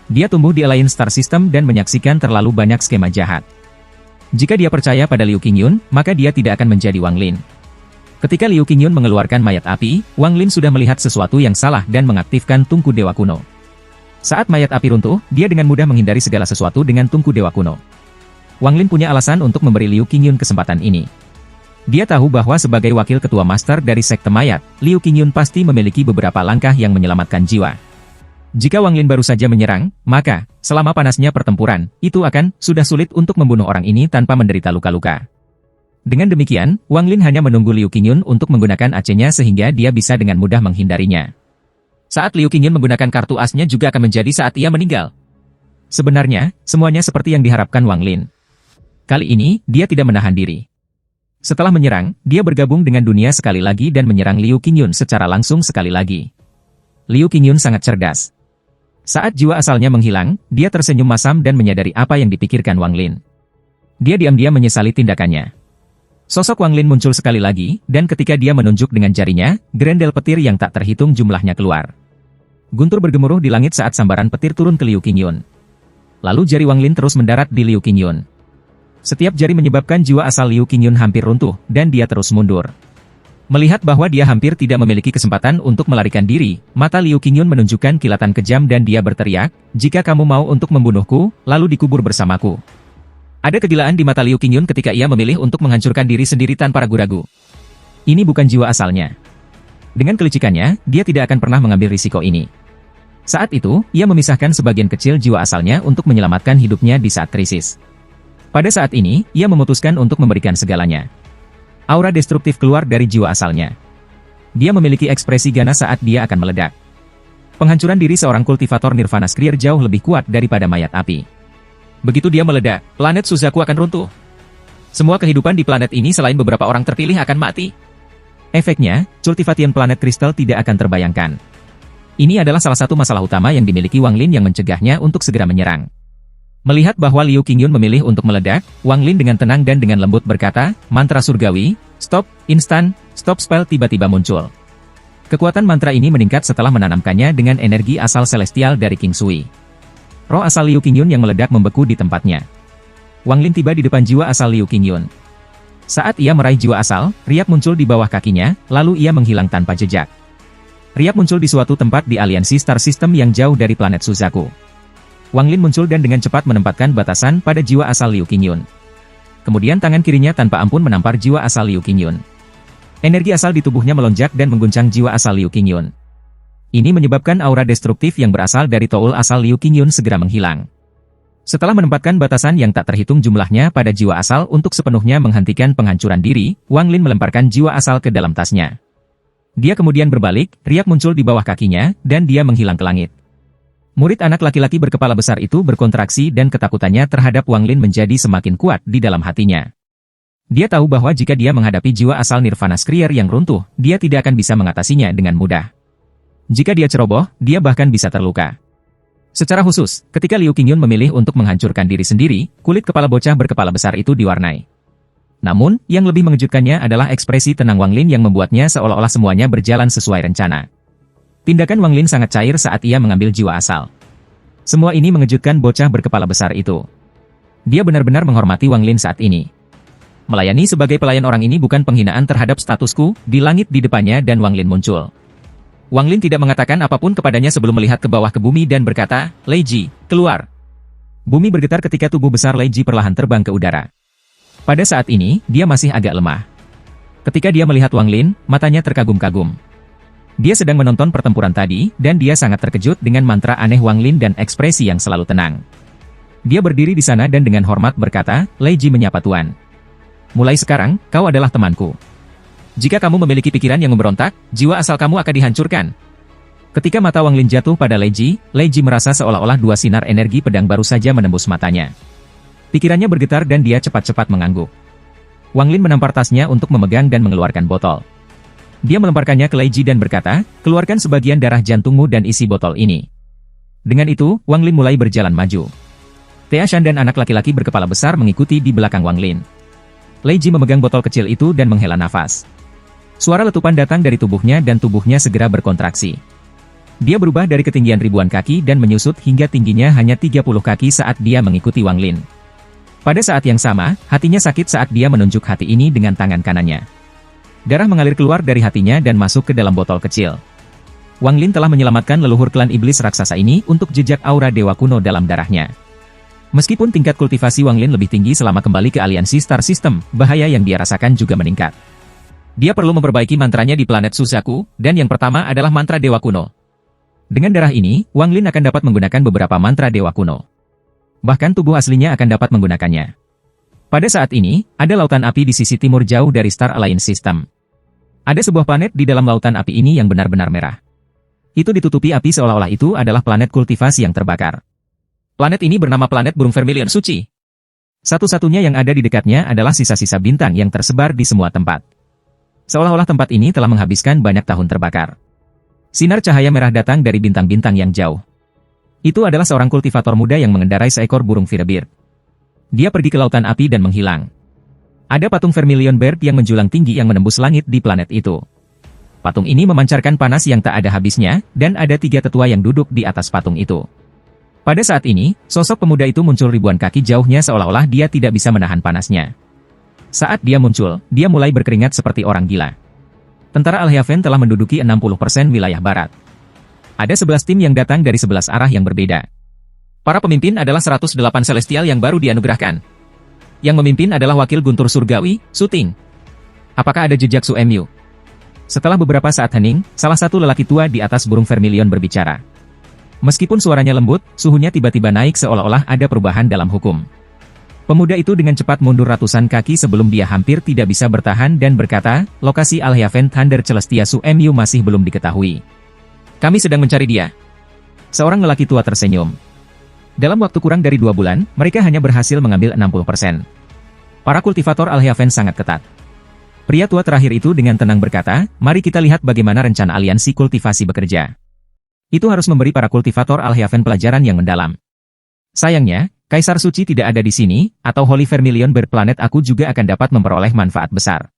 Dia tumbuh di Alliance Star System dan menyaksikan terlalu banyak skema jahat. Jika dia percaya pada Liu Qingyun, maka dia tidak akan menjadi Wang Lin. Ketika Liu Qingyun mengeluarkan mayat api, Wang Lin sudah melihat sesuatu yang salah dan mengaktifkan tungku dewa kuno. Saat mayat api runtuh, dia dengan mudah menghindari segala sesuatu dengan tungku dewa kuno. Wang Lin punya alasan untuk memberi Liu Qingyun kesempatan ini. Dia tahu bahwa sebagai wakil ketua master dari sekte mayat, Liu Qingyun pasti memiliki beberapa langkah yang menyelamatkan jiwa. Jika Wang Lin baru saja menyerang, maka, selama panasnya pertempuran, itu akan sudah sulit untuk membunuh orang ini tanpa menderita luka-luka. Dengan demikian, Wang Lin hanya menunggu Liu Qingyun untuk menggunakan AC-nya sehingga dia bisa dengan mudah menghindarinya. Saat Liu Qingyun menggunakan kartu as-nya juga akan menjadi saat ia meninggal. Sebenarnya, semuanya seperti yang diharapkan Wang Lin. Kali ini, dia tidak menahan diri. Setelah menyerang, dia bergabung dengan dunia sekali lagi dan menyerang Liu Qingyun secara langsung sekali lagi. Liu Qingyun sangat cerdas. Saat jiwa asalnya menghilang, dia tersenyum masam dan menyadari apa yang dipikirkan Wang Lin. Dia diam-diam menyesali tindakannya. Sosok Wang Lin muncul sekali lagi, dan ketika dia menunjuk dengan jarinya, grendel petir yang tak terhitung jumlahnya keluar. Guntur bergemuruh di langit saat sambaran petir turun ke Liu Qingyun. Lalu jari Wang Lin terus mendarat di Liu Qingyun. Setiap jari menyebabkan jiwa asal Liu Qingyun hampir runtuh, dan dia terus mundur. Melihat bahwa dia hampir tidak memiliki kesempatan untuk melarikan diri, mata Liu Qingyun menunjukkan kilatan kejam dan dia berteriak, "Jika kamu mau untuk membunuhku, lalu dikubur bersamaku." Ada kegilaan di mata Liu Qingyun ketika ia memilih untuk menghancurkan diri sendiri tanpa ragu-ragu. Ini bukan jiwa asalnya. Dengan kelicikannya, dia tidak akan pernah mengambil risiko ini. Saat itu, ia memisahkan sebagian kecil jiwa asalnya untuk menyelamatkan hidupnya di saat krisis. Pada saat ini, ia memutuskan untuk memberikan segalanya. Aura destruktif keluar dari jiwa asalnya. Dia memiliki ekspresi ganas saat dia akan meledak. Penghancuran diri seorang kultivator Nirvana Skrier jauh lebih kuat daripada mayat api. Begitu dia meledak, planet Suzaku akan runtuh. Semua kehidupan di planet ini selain beberapa orang terpilih akan mati. Efeknya, cultivation planet kristal tidak akan terbayangkan. Ini adalah salah satu masalah utama yang dimiliki Wang Lin yang mencegahnya untuk segera menyerang. Melihat bahwa Liu Qingyun memilih untuk meledak, Wang Lin dengan tenang dan dengan lembut berkata, "Mantra surgawi, stop, instan, stop spell" tiba-tiba muncul. Kekuatan mantra ini meningkat setelah menanamkannya dengan energi asal celestial dari King Sui. Roh asal Liu Qingyun yang meledak membeku di tempatnya. Wang Lin tiba di depan jiwa asal Liu Qingyun. Saat ia meraih jiwa asal, riak muncul di bawah kakinya, lalu ia menghilang tanpa jejak. Riak muncul di suatu tempat di aliansi star system yang jauh dari planet Suzaku. Wang Lin muncul dan dengan cepat menempatkan batasan pada jiwa asal Liu Qingyun. Kemudian tangan kirinya tanpa ampun menampar jiwa asal Liu Qingyun. Energi asal di tubuhnya melonjak dan mengguncang jiwa asal Liu Qingyun. Ini menyebabkan aura destruktif yang berasal dari Toul asal Liu Qingyun segera menghilang. Setelah menempatkan batasan yang tak terhitung jumlahnya pada jiwa asal untuk sepenuhnya menghentikan penghancuran diri, Wang Lin melemparkan jiwa asal ke dalam tasnya. Dia kemudian berbalik, riak muncul di bawah kakinya, dan dia menghilang ke langit. Murid anak laki-laki berkepala besar itu berkontraksi dan ketakutannya terhadap Wang Lin menjadi semakin kuat di dalam hatinya. Dia tahu bahwa jika dia menghadapi jiwa asal Nirvana Skrier yang runtuh, dia tidak akan bisa mengatasinya dengan mudah. Jika dia ceroboh, dia bahkan bisa terluka. Secara khusus, ketika Liu Qingyun memilih untuk menghancurkan diri sendiri, kulit kepala bocah berkepala besar itu diwarnai. Namun, yang lebih mengejutkannya adalah ekspresi tenang Wang Lin yang membuatnya seolah-olah semuanya berjalan sesuai rencana. Tindakan Wang Lin sangat cair saat ia mengambil jiwa asal. Semua ini mengejutkan bocah berkepala besar itu. Dia benar-benar menghormati Wang Lin saat ini. Melayani sebagai pelayan orang ini bukan penghinaan terhadap statusku, di langit di depannya dan Wang Lin muncul. Wang Lin tidak mengatakan apapun kepadanya sebelum melihat ke bawah ke bumi dan berkata, "Lei Ji, keluar." Bumi bergetar ketika tubuh besar Lei Ji perlahan terbang ke udara. Pada saat ini, dia masih agak lemah. Ketika dia melihat Wang Lin, matanya terkagum-kagum. Dia sedang menonton pertempuran tadi, dan dia sangat terkejut dengan mantra aneh Wang Lin dan ekspresi yang selalu tenang. Dia berdiri di sana dan dengan hormat berkata, "Lei Ji menyapa Tuan. Mulai sekarang, kau adalah temanku. Jika kamu memiliki pikiran yang memberontak, jiwa asal kamu akan dihancurkan." Ketika mata Wang Lin jatuh pada Lei Ji merasa seolah-olah dua sinar energi pedang baru saja menembus matanya. Pikirannya bergetar dan dia cepat-cepat mengangguk. Wang Lin menampar tasnya untuk memegang dan mengeluarkan botol. Dia melemparkannya ke Lei Ji dan berkata, "Keluarkan sebagian darah jantungmu dan isi botol ini." Dengan itu, Wang Lin mulai berjalan maju. Tea Shan dan anak laki-laki berkepala besar mengikuti di belakang Wang Lin. Lei Ji memegang botol kecil itu dan menghela nafas. Suara letupan datang dari tubuhnya dan tubuhnya segera berkontraksi. Dia berubah dari ketinggian ribuan kaki dan menyusut hingga tingginya hanya 30 kaki saat dia mengikuti Wang Lin. Pada saat yang sama, hatinya sakit saat dia menunjuk hati ini dengan tangan kanannya. Darah mengalir keluar dari hatinya dan masuk ke dalam botol kecil. Wang Lin telah menyelamatkan leluhur klan iblis raksasa ini untuk jejak aura dewa kuno dalam darahnya. Meskipun tingkat kultivasi Wang Lin lebih tinggi selama kembali ke aliansi Star System, bahaya yang dia rasakan juga meningkat. Dia perlu memperbaiki mantranya di planet Suzaku, dan yang pertama adalah mantra dewa kuno. Dengan darah ini, Wang Lin akan dapat menggunakan beberapa mantra dewa kuno. Bahkan tubuh aslinya akan dapat menggunakannya. Pada saat ini, ada lautan api di sisi timur jauh dari Star Alliance System. Ada sebuah planet di dalam lautan api ini yang benar-benar merah. Itu ditutupi api seolah-olah itu adalah planet kultivasi yang terbakar. Planet ini bernama planet burung vermilion suci. Satu-satunya yang ada di dekatnya adalah sisa-sisa bintang yang tersebar di semua tempat. Seolah-olah tempat ini telah menghabiskan banyak tahun terbakar. Sinar cahaya merah datang dari bintang-bintang yang jauh. Itu adalah seorang kultivator muda yang mengendarai seekor burung Firebird. Dia pergi ke lautan api dan menghilang. Ada patung Vermilion Bird yang menjulang tinggi yang menembus langit di planet itu. Patung ini memancarkan panas yang tak ada habisnya, dan ada 3 tetua yang duduk di atas patung itu. Pada saat ini, sosok pemuda itu muncul ribuan kaki jauhnya seolah-olah dia tidak bisa menahan panasnya. Saat dia muncul, dia mulai berkeringat seperti orang gila. Tentara Al-Haven telah menduduki 60% wilayah barat. Ada 11 tim yang datang dari 11 arah yang berbeda. Para pemimpin adalah 108 Celestial yang baru dianugerahkan. Yang memimpin adalah wakil Guntur Surgawi, Suting. Apakah ada jejak Su Mu? Setelah beberapa saat hening, salah satu lelaki tua di atas burung vermilion berbicara. Meskipun suaranya lembut, suhunya tiba-tiba naik seolah-olah ada perubahan dalam hukum. Pemuda itu dengan cepat mundur ratusan kaki sebelum dia hampir tidak bisa bertahan dan berkata, lokasi Al-Haven Thunder Celestia Su Mu masih belum diketahui. Kami sedang mencari dia. Seorang lelaki tua tersenyum. Dalam waktu kurang dari 2 bulan, mereka hanya berhasil mengambil 60%. Para kultivator Al-Haven sangat ketat. Pria tua terakhir itu dengan tenang berkata, mari kita lihat bagaimana rencana aliansi kultivasi bekerja. Itu harus memberi para kultivator Al-Haven pelajaran yang mendalam. Sayangnya, Kaisar Suci tidak ada di sini, atau Holy Vermilion berplanet aku juga akan dapat memperoleh manfaat besar.